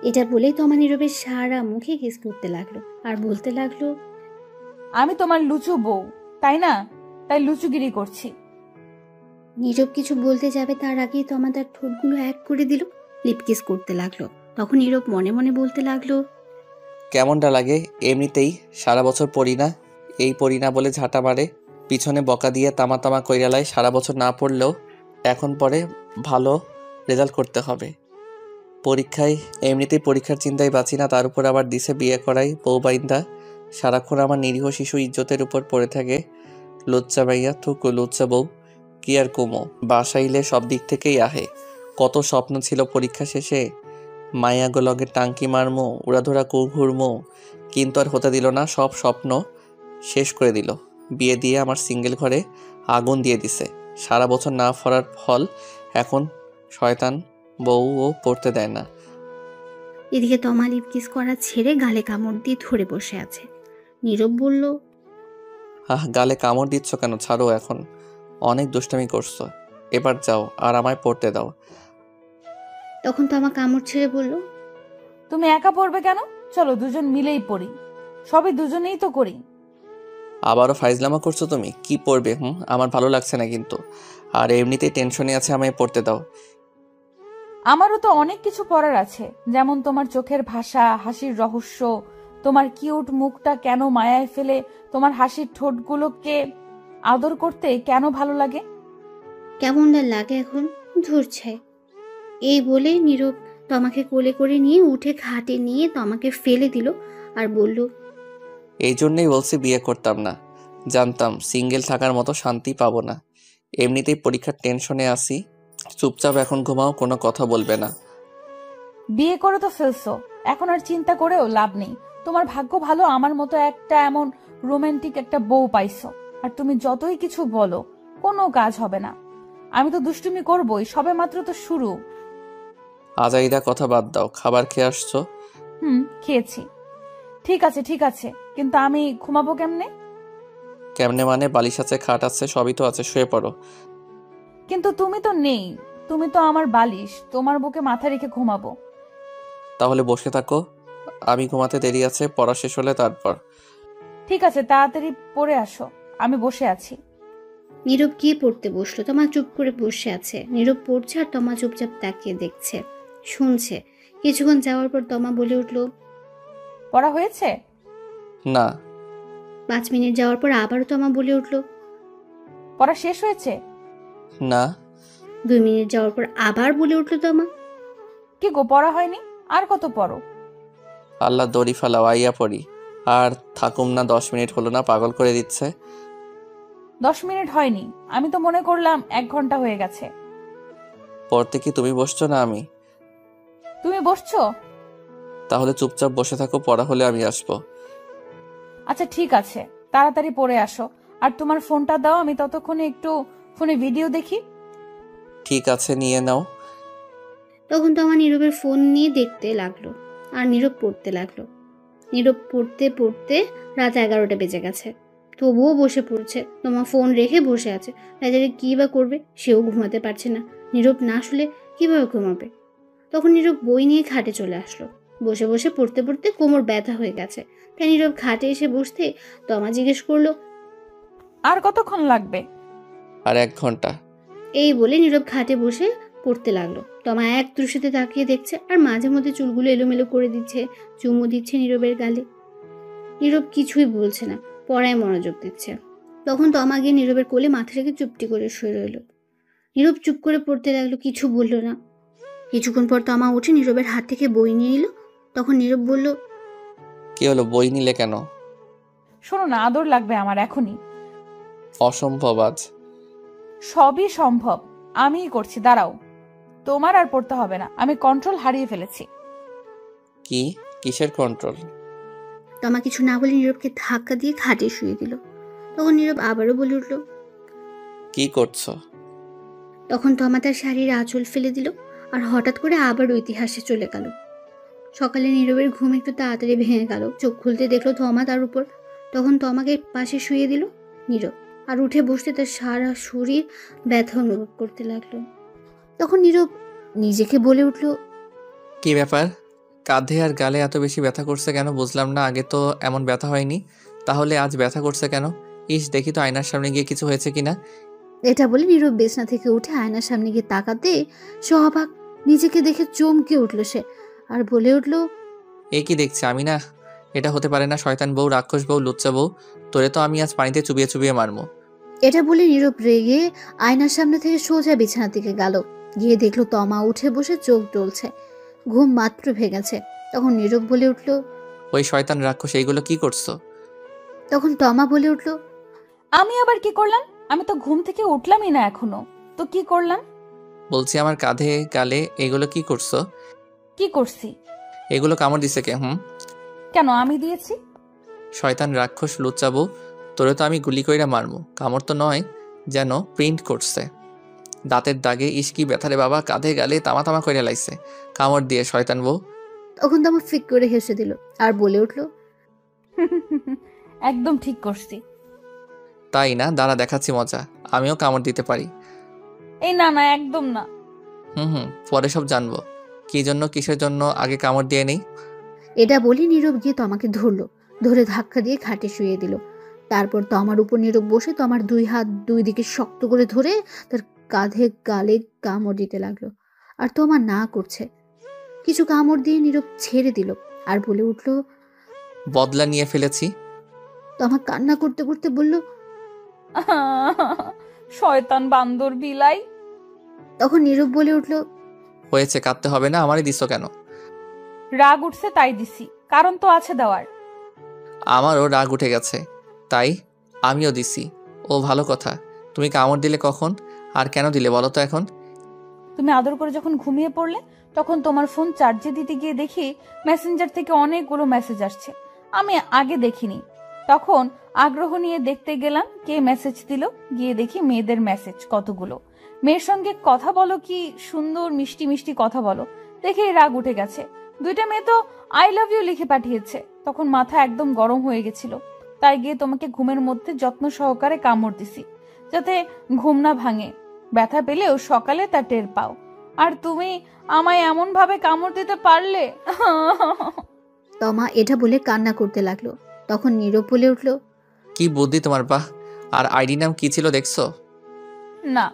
এটা বলেই তমা নীরবের সারা মুখে কিস করতে লাগলো আর বলতে লাগলো, আমি তোমার লুচু বউ, তাই না? তাই লুচুগিরি করছি। নীরব কিছু বলতে যাবে তার আগেই তমা তার ঠোঁটগুলো এক করে দিল, লিপকিস করতে লাগলো। তখন নীরব মনে মনে বলতে লাগলো, কেমনটা লাগে? এমনিতেই সারা বছর পড়ি না, এই পড়ি না বলে ঝাঁটা মারে, পিছনে বকা দিয়ে তামা তামা কইরালায়। সারা বছর না পড়লেও এখন পরে ভালো রেজাল্ট করতে হবে পরীক্ষায়। এমনিতেই পরীক্ষার চিন্তায় বাঁচি না, তার উপর আবার দিছে বিয়ে করাই বউ বাইন্দা। সারাক্ষণ আমার নিরীহ শিশু ইজ্জতের উপর পড়ে থাকে। লুচ্চা ভাইয়া, থুকু লুচ্চা বউ। কি আর কুমো, বাসাইলে সব দিক থেকেই আহে। কত স্বপ্ন ছিল পরীক্ষা শেষে, মায়াগো লগে টাঙ্কি মারমো, উড়াধরা কু ঘুরমো, কিন্তু আর হতে দিল না। সব স্বপ্ন শেষ করে দিল। বিয়ে দিয়ে আমার সিঙ্গেল ঘরে আগুন দিয়ে দিছে। সারা বছর না পড়ার ফল এখন শয়তান বউও পড়তে দেয় না। এদিকে তমা লিপকিস করা ছেড়ে গালে কামড় দিয়ে ধরে বসে আছে। নীরব বলল, গালে কামড় দিচ্ছ কেন? ছাড়ো এখন, অনেক দুষ্টামি করছো। এবার যাও আর আমায় পড়তে দাও। তখন তমা কামড় ছেড়ে বলল, তুমি একা পড়বে কেন? চলো দুজন মিলেই পড়ি, সবই দুজনেই তো করি। আবারও ফাইজলামা করছো তুমি? কি পড়বে? আমার ভালো লাগছে না কিন্তু। আর এমনিতেই টেনশনে আছে, আমায় পড়তে দাও। আমারও তো অনেক কিছু পড়ার আছে, যেমন তোমার চোখের ভাষা, হাসির রহস্য, তোমার কিউট মুখটা কেন মায়ায় ফেলে, তোমার হাসির ঠোঁটগুলোকে আদর করতে কেন ভালো লাগে। কেমন লাগে এখন, ধরছে। এই বলে নীরব তমাকে কোলে করে নিয়ে উঠে খাটে নিয়ে তমাকে ফেলে দিল আর বলল, এই জন্যই বলছি বিয়ে করতাম না, জানতাম সিঙ্গেল থাকার মতো শান্তি পাবো না। এমনিতেই পরীক্ষার টেনশনে আসি। চুপচাপ এখন ঘুমাও, কোনো কথা বলবে না। বিয়ে করে তো ফেলছো, এখন আর চিন্তা করেও লাভ নেই। তোমার ভাগ্য ভালো, আমার মতো একটা এমন রোমান্টিক একটা বউ পাইছো। আর তুমি যতই কিছু বলো, কোনো কাজ হবে না। আমি তো দুষ্টুমি করবোই, সবে মাত্র তো শুরু। আজাইরা কথা বাদ দাও, খাবার খেয়ে আসছো? খেয়েছি। ঠিক আছে ঠিক আছে, কিন্তু আমি ঘুমাবো কেমনে? কেমনে মানে? বালিশ আছে, খাট আছে, সবই তো আছে, শুয়ে পড়ো। কিন্তু তুমি তো নেই, তুমি তো আমার বালিশ, তোমার বুকে মাথা রেখে ঘুমাবো। তাহলে বসে থাকো, আমি ঘুমাতে দেরি আছে, পড়া শেষ হলে তারপর। ঠিক আছে, তাড়াতাড়ি পড়ে আসো, আমি বসে আছি। নীরব গিয়ে পড়তে বসলো। তমা চুপ করে বসে আছে। নীরব পড়ছে আর তমা চুপচাপ তাকিয়ে দেখছে, শুনছে। কিছুক্ষণ যাওয়ার পর তমা বলে উঠল, পড়া হয়েছে? না। 5 মিনিট যাওয়ার পর আবারও তমা বলে উঠল, পড়া শেষ হয়েছে? না। 2 মিনিট যাওয়ার পর আবার বলে উঠল তমা, কি গো, পড়া হয়নি? আর কত পড়ো? আল্লাহ দড়ি ফেলাও, আইয়া পড়ি। আর থাকুম না, 10 মিনিট হলো না, পাগল করে দিচ্ছে। 10 মিনিট হয়নি, আমি তো মনে করলাম 1 ঘন্টা হয়ে গেছে। পড়তে কি তুমি বসছো না আমি? তুমি বসছো? তাহলে চুপচাপ বসে থাকো, পড়া হলে আমি আসবো। আচ্ছা ঠিক আছে, তাড়াতাড়ি পড়ে আসো। আর তোমার ফোনটা দাও, আমি ততক্ষণে একটু ফোনে ভিডিও দেখি। ঠিক আছে, নিয়ে নাও। তখন তমা নীরবের ফোন নিয়ে দেখতে লাগলো আর নীরব পড়তে লাগলো। নীরব পড়তে পড়তে রাত 11টা বেজে গেছে, তবুও বসে পড়ছে। তমা ফোন রেখে বসে আছে। রাজারে কী বা করবে, সেও ঘুমাতে পারছে না। নীরব না শুলে কীভাবে ঘুমাবে? তখন নীরব বই নিয়ে খাটে চলে আসলো। বসে বসে পড়তে পড়তে কোমর ব্যথা হয়ে গেছে। তাই নীরব খাটে এসে বসতে তমা জিজ্ঞেস করলো, আর কতক্ষণ লাগবে? আর 1 ঘন্টা। এই বলে নীরব খাটে বসে পড়তে লাগলো। তমা এক দৃষ্টিতে তাকিয়ে দেখছে আর মাঝে মধ্যে চুলগুলো এলোমেলো করে দিচ্ছে, চুমু দিচ্ছে নীরবের গালে। নীরব কিছুই বলছে না, পড়ায় মনোযোগ দিচ্ছে। তখন তমা গিয়ে নীরবের কোলে মাথা রেখে চুপটি করে শুয়ে রইল। নীরব চুপ করে পড়তে লাগলো, কিছু বলল না। কিছুক্ষণ পর তমা উঠে নীরবের হাত থেকে বই নিয়ে নিল। তখন নীরব বলল, কি হলো, বই নিলে কেন? শোনো না, আদর লাগবে আমার এখনই। অসম্ভব আজ। সবই সম্ভব, আমিই করছি, দাঁড়াও। তোমার আর পড়তে হবে না, আমি কন্ট্রোল হারিয়ে ফেলেছি। কি? কিসের কন্ট্রোল? তমা কিছু না বলে নীরবকে ধাক্কা দিয়ে খাটে শুয়ে দিল। তখন নীরব আবারও বলে উঠল, কি করছো? তখন তমা তার শাড়ির আঁচল ফেলে দিল আর হঠাৎ করে আবার ইতিহাসে চলে গেল। সকালে নীরবের ঘুম একটু তাড়াতাড়ি ভেঙে গেল। চোখ খুলতে দেখলো তমা তার উপর। তখন তমাকে পাশে শুয়ে দিল নীরব, আর উঠে বসতে তার সারা শরীর ব্যথা অনুভব করতে লাগলো। তখন নীরব নিজেকে বলে উঠল, কি ব্যাপার, কাঁধে আর গালে এত বেশি ব্যথা করছে কেন? বুঝলাম না, আগে তো এমন ব্যথা হয়নি। তাহলে আজ ব্যথা করছে কেন? ইস, দেখি তো আয়নার সামনে গিয়ে কিছু হয়েছে কিনা। এটা বলে নীরব বিছানা থেকে উঠে আয়নার সামনে গিয়ে তাকাতে সহবাক নিজেকে দেখে চমকে উঠল সে, আর বলে উঠল, এ কি দেখছি আমি? না, এটা হতে পারে না। শয়তান বউ, রাক্ষস বউ, লুচ্চা বউ, তোরে তো আমি আজ পানিতে চুবিয়ে চুবিয়ে মারবো। এটা বলে নীরব রেগে আয়নার সামনে থেকে সোজা বিছানা থেকে গেল। গিয়ে দেখলো তমা উঠে বসে চোখ ডলছে, ঘুম মাত্র ভেঙেছে। তখন নীরব বলে উঠল, ওই শয়তান রাক্ষস, এইগুলো কি করছো? তখন তমা বলে উঠল, আমি আবার কি করলাম? আমি তো ঘুম থেকে উঠলামই না এখনো, তো কি করলাম? বলছি আমার কাঁধে গালে এগুলো কি করছো? কি করছি? এগুলো কামড় দিছে কে? কেন, আমি দিয়েছি? শয়তান রাক্ষস, লুচ্চা বউ, তোরে তো আমি গুলি কইরা মারমু। কামড় তো নয়, যেন প্রিন্ট করছে দাঁতের দাগে। ইস কি ব্যথা রে বাবা, কাঁধে গালে তামা তামা কইরা লাইছে কামড় দিয়ে, শয়তান বউ। তখন তমা ফিক করে হেসে দিল আর বলে উঠল, একদম ঠিক করছি। তাই না? দাঁড়া, দেখাচ্ছি মজা, আমিও কামড় দিতে পারি। এই না না, একদম না। পরে সব জানবো কি জন্য কিসের জন্য, আগে কামড় দিয়ে নেই। এটা বলে নীরব গিয়ে তমাকে ধরলো, ধরে ধাক্কা দিয়ে খাটে শুয়ে দিল। তারপর তমার উপর নীরব বসে তমার 2 হাত 2 দিকে শক্ত করে ধরে তার কাঁধে গালে কামড় দিতে লাগলো। আর তমা না করছে। কিছু কামড় দিয়ে নীরব ছেড়ে দিল আর বলে উঠল, বদলা নিয়ে ফেলেছি। তমা কান্না করতে করতে বলল, শয়তান বান্দর বিলাই। তখন নীরব বলে উঠল, হয়েছে, কাঁদতে হবে না, আমারই দিছো কেন? রাগ উঠছে তাই দিছি, কারণ তো আছে দেওয়ার। আমারও রাগ উঠে গেছে, তাই আমিও দিছি। ও ভালো কথা। তুমি কামড় দিলে কখন আর কেন দিলে বলো তো এখন? তুমি আদর করে যখন ঘুমিয়ে পড়লে, তখন তোমার ফোন চার্জে দিতে গিয়ে দেখি মেসেঞ্জার থেকে অনেকগুলো মেসেজ আসছে। আমি আগে দেখিনি, তখন আগ্রহ নিয়ে দেখতে গেলাম কে মেসেজ দিল। গিয়ে দেখি মেয়েদের মেসেজ কতগুলো। মেয়ের সঙ্গে কথা বলো, কি সুন্দর মিষ্টি মিষ্টি কথা বলো, দেখে রাগ উঠে গেছে। 2টা মেয়ে তো আই লাভ ইউ লিখে পাঠিয়েছে। তখন মাথা একদম গরম হয়ে গেছিল, তাই গিয়ে তোমাকে ঘুমের মধ্যে যত্ন সহকারে কামড় দিছি, যাতে ঘুম না ভাঙে। ব্যথা পেলেও সকালে তা টের পাও, আর তুমি আমায় এমন ভাবে কামড় দিতে পারলে। তমা এটা বলে কান্না করতে লাগলো। তখন নীরব বলে উঠল, কি বুদ্ধি তোমার, বাহ। আর আইডি নাম কি ছিল দেখছো? না।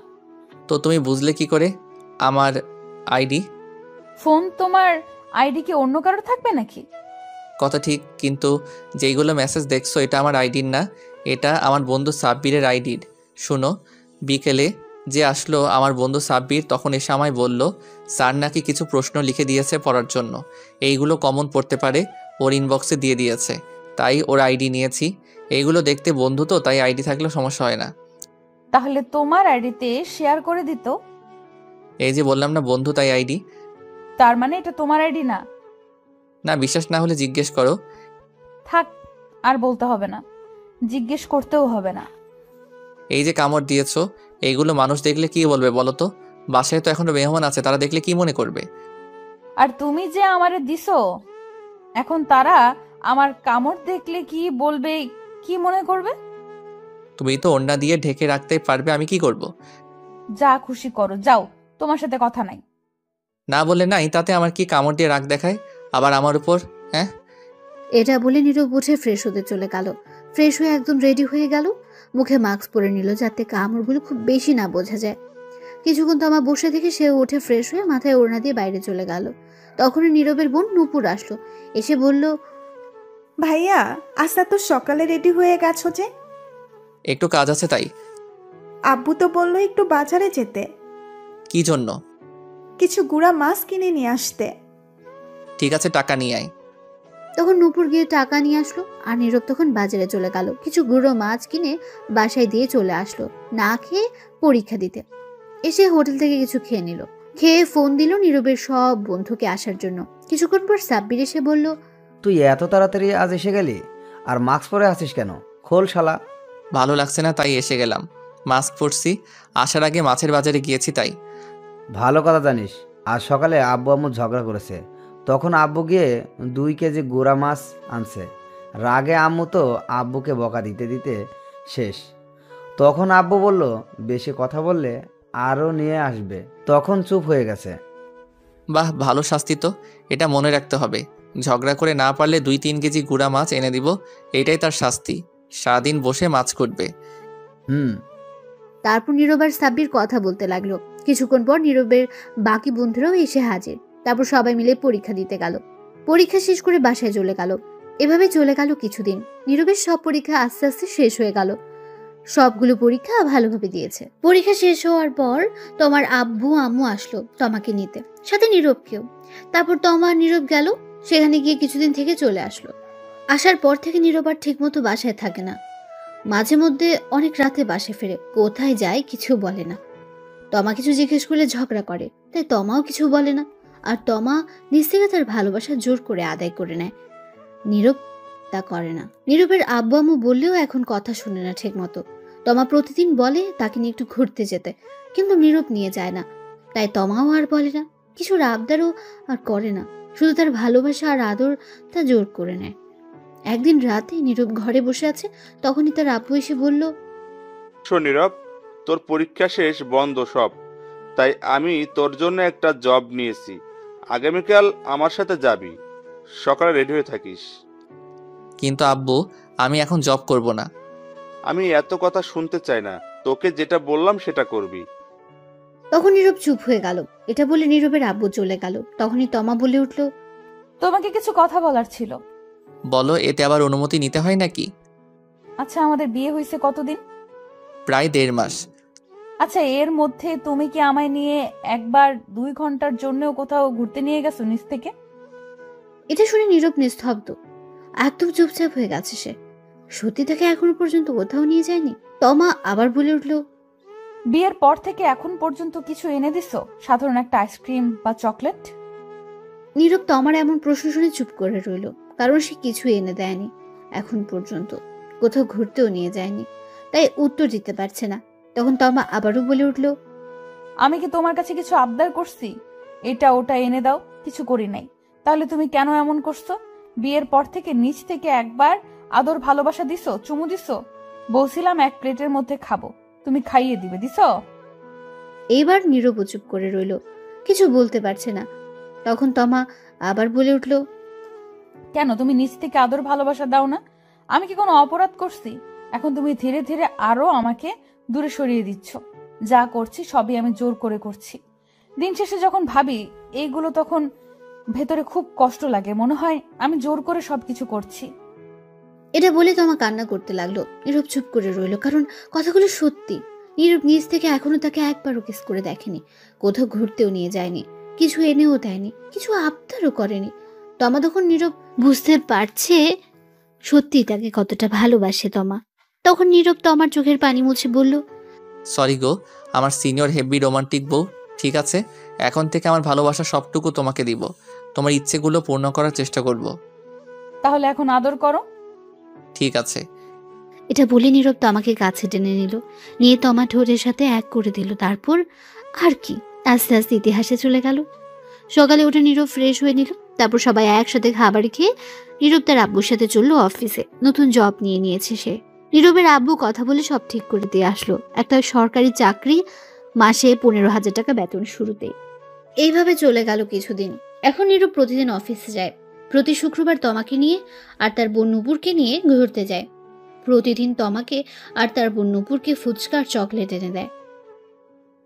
তো তুমি বুঝলে কি করে আমার আইডি? ফোন তোমার আইডি কি অন্য কারোর থাকবে নাকি? কথা ঠিক, কিন্তু যেইগুলো মেসেজ দেখছো এটা আমার আইডির না, এটা আমার বন্ধু সাব্বিরের আইডির। শুনো, বিকেলে যে আসলো আমার বন্ধু সাব্বির, তখন এসে আমায় বলল স্যার নাকি কিছু প্রশ্ন লিখে দিয়েছে পড়ার জন্য, এইগুলো কমন পড়তে পারে, ওর ইনবক্সে দিয়ে দিয়েছে, তাই ওর আইডি নিয়েছি। এইগুলো দেখতে বন্ধু তো, তাই আইডি থাকলে সমস্যা হয় না। তাহলে তোমার আইডিতে শেয়ার করে দিত। এই যে বললাম না বন্ধু, তাই আইডি। তার মানে এটা তোমার আইডি না? না, বিশ্বাস না হলে জিজ্ঞেস করো। থাক, আর বলতে হবে না, জিজ্ঞেস করতেও হবে না। এই যে কামড় দিয়েছো, এইগুলো মানুষ দেখলে কি বলবে বলো তো? বাসায় তো এখনো মেহমান আছে, তারা দেখলে কি মনে করবে? আর তুমি যে আমারে দিছো, এখন তারা আমার কামড় দেখলে কি বলবে, কি মনে করবে? তুমি তো ওড়না দিয়ে ঢেকে রাখতে পারবে, আমি কি করব? যা খুশি করো, যাও, তোমার সাথে কথা নাই। না বলে নাই, তাতে আমার কি কামড় দিয়ে রাগ দেখায় আবার আমার উপর? হ্যাঁ, এটা বলে নীরব উঠে ফ্রেশ হতে চলে গেল। ফ্রেশ হয়ে একদম রেডি হয়ে গেল, মুখে মাস্ক পরে নিল যাতে কামড়গুলো খুব বেশি না বোঝা যায়। কিছুক্ষণ তমা বসে থেকে সে উঠে ফ্রেশ হয়ে মাথায় ওড়না দিয়ে বাইরে চলে গেল। তখনই নীরবের বোন নূপুর আসলো, এসে বলল, ভাইয়া আজ তো সকালে রেডি হয়ে গেছো যে? একটু কাজ আছে তাই। আব্বু তো বললো একটু বাজারে যেতে, কি জন্য? কিছু গুঁড়া মাছ কিনে নিয়ে আসতে। ঠিক আছে, টাকা নিয়ে আয়। তখন নূপুর গিয়ে টাকা নিয়ে আসলো, আর নীরব তখন বাজারে চলে গেল। কিছু গুঁড়ো মাছ কিনে বাসায় দিয়ে চলে আসলো না খেয়ে পরীক্ষা দিতে। এসে হোটেল থেকে কিছু খেয়ে নিল, খেয়ে ফোন দিল নীরবের সব বন্ধুকে আসার জন্য। কিছুক্ষণ পর সাব্বির এসে বলল, তুই এত তাড়াতাড়ি আজ এসে গেলি, আর মাস্ক পরে আছিস কেন? খোল শালা। ভালো লাগছে না তাই এসে গেলাম। মাস্ক পরছি, আসার আগে মাছের বাজারে গিয়েছি তাই। ভালো কথা জানিস, আজ সকালে আব্বু আম্মু ঝগড়া করেছে, তখন আব্বু গিয়ে 2 কেজি গুঁড়া মাছ আনছে। রাগে আম্মু তো আব্বুকে বকা দিতে দিতে শেষ। তখন আব্বু বলল বেশি কথা বললে আরও নিয়ে আসবে, তখন চুপ হয়ে গেছে। বাহ, ভালো শাস্তি তো, এটা মনে রাখতে হবে। ঝগড়া করে না পারলে 2-3 কেজি গুঁড়া মাছ এনে দিব, এটাই তার শাস্তি। সারাদিন বসে মাছ কুটবে। তারপর নীরব আর সাব্বির কথা বলতে লাগলো। কিছুক্ষণ পর নীরবের বাকি বন্ধুরাও এসে হাজির। তারপর সবাই মিলে পরীক্ষা দিতে গেল। পরীক্ষা শেষ করে বাসায় চলে গেল। এভাবে চলে গেল কিছুদিন। নীরবের সব পরীক্ষা আস্তে আস্তে শেষ হয়ে গেল। সবগুলো পরীক্ষা ভালোভাবে দিয়েছে। পরীক্ষা শেষ হওয়ার পর তোমার আব্বু আম্মু আসলো তমাকে নিতে, সাথে নীরবকেও। তারপর তমা আর নীরব গেল, সেখানে গিয়ে কিছুদিন থেকে চলে আসলো। আসার পর থেকে নীরব আর ঠিক মতো বাসায় থাকে না। মাঝে মধ্যে অনেক রাতে বাসে ফেরে, কোথায় যায় কিছু বলে না। তমা কিছু জিজ্ঞেস করলে ঝগড়া করে, তাই তমাও কিছু বলে না। আর তমা নিজ থেকে তার ভালোবাসা জোর করে আদায় করে নেয়। নীরব তা করে না। নীরবের আব্বু আম্মু বললেও এখন কথা শুনে না ঠিক মতো। তমা প্রতিদিন বলে তাকে নিয়ে একটু ঘুরতে যেতে, কিন্তু নীরব নিয়ে যায় না। তাই তমাও আর বলে না, কিছুর আবদারও আর করে না। শুধু তার ভালোবাসা আর আদর তা জোর করে নেয়। একদিন রাতে নীরব ঘরে বসে আছে, তখনই তার আব্বু এসে বলল, শোন নীরব, তোর পরীক্ষা শেষ, বন্ধ সব, তাই আমি তোর জন্য একটা জব নিয়েছি। আগামীকাল আমার সাথে যাবি, সকালে রেডি হয়ে থাকিস। কিন্তু আব্বু, আমি এখন জব করব না। আমি এত কথা শুনতে চাই না, তোকে যেটা বললাম সেটা করবি। তখন নীরব চুপ হয়ে গেল। এটা বলে নীরবের আব্বু চলে গেল। তখনই তমা বলে উঠল, তোমাকে কিছু কথা বলার ছিল। বলো, এতে আবার অনুমতি নিতে হয় নাকি? আচ্ছা, আমাদের বিয়ে হয়েছে কতদিন? প্রায় 1.5 মাস। আচ্ছা, এর মধ্যে তুমি কি আমায় নিয়ে একবার 2 ঘন্টার জন্যও কোথাও ঘুরতে নিয়ে গেছো নিজ থেকে? এটা শুনে নীরব নিস্তব্ধ, একদম চুপচাপ হয়ে গেছে সে। সত্যি তাকে এখনো পর্যন্ত কোথাও নিয়ে যায়নি। তমা আবার বলে উঠল, বিয়ের পর থেকে এখন পর্যন্ত কিছু এনে দিছো? সাধারণ একটা আইসক্রিম বা চকলেট? নীরব তমার এমন প্রশ্ন শুনে চুপ করে রইল, কারণ সে কিছু এনে দেয়নি এখন পর্যন্ত, কোথাও ঘুরতেও নিয়ে যায়নি, তাই উত্তর দিতে পারছে না। তখন তমা আবারও বলে উঠল, আমি কি তোমার কাছে কিছু আবদার করছি এটা ওটা এনে দাও? কিছু করি নাই। তাহলে তুমি কেন এমন করছো? বিয়ের পর থেকে নিজ থেকে একবার আদর ভালোবাসা দিছো, চুমু দিছো? বলছিলাম 1 প্লেটের মধ্যে খাবো, তুমি খাইয়ে দিবে, দিছো? এইবার নীরব চুপ করে রইল, কিছু বলতে পারছে না। তখন তমা আবার বলে উঠল, কেন তুমি নিজ থেকে আদর ভালোবাসা দাও না? আমি কি কোনো অপরাধ করছি? এখন তুমি ধীরে ধীরে আরো আমাকে দূরে সরিয়ে দিচ্ছ। যা করছি সবই আমি জোর করে করছি। দিন শেষে যখন ভাবি এইগুলো, তখন ভেতরে খুব কষ্ট লাগে, মনে হয় আমি জোর করে সবকিছু করছি। এটা বলে তমা কান্না করতে লাগলো। নীরব চুপ করে রইল, কারণ কথাগুলো সত্যি। নীরব নিজ থেকে এখনো তাকে একবারও কিস করে দেখেনি, কোথাও ঘুরতেও নিয়ে যায়নি, কিছু এনেও দেয়নি, কিছু আবদারও করেনি। তমা তখন নীরব বুঝতে পারছে সত্যি তাকে কতটা ভালোবাসে তমা। তখন নীরব তমার চোখের পানি মুছে বলল, সরি গো, আমার সিনিয়র হেভি রোমান্টিক বউ। ঠিক আছে, এখন থেকে আমার ভালোবাসা সবটুকু তোমাকে দিব, তোমার ইচ্ছেগুলো পূর্ণ করার চেষ্টা করব। তাহলে এখন আদর করো। ঠিক আছে। এটা বলে নীরব তমাকে কাছে টেনে নিল, নিয়ে তমা ঠোঁটের সাথে এক করে দিল। তারপর আর কি, আস্তে আস্তে ইতিহাসে চলে গেল। সকালে উঠে নীরব ফ্রেশ হয়ে নিল, তারপর সবাই একসাথে খাবার খেয়ে নীরব তার আব্বুর সাথে চললো অফিসে। নতুন জব নিয়েছে সে। নীরবের আব্বু কথা বলে সব ঠিক করে দিয়ে আসলো, একটা সরকারি চাকরি, মাসে 15,000 টাকা বেতন শুরুতেই। এইভাবে চলে গেল কিছুদিন। এখন নীরব প্রতিদিন অফিসে যায়, প্রতি শুক্রবার তমাকে নিয়ে আর তার বোন নুপুরকে নিয়ে ঘুরতে যায়। প্রতিদিন তমাকে আর তার বোন নুপুরকে ফুচকা আর চকলেট এনে দেয়।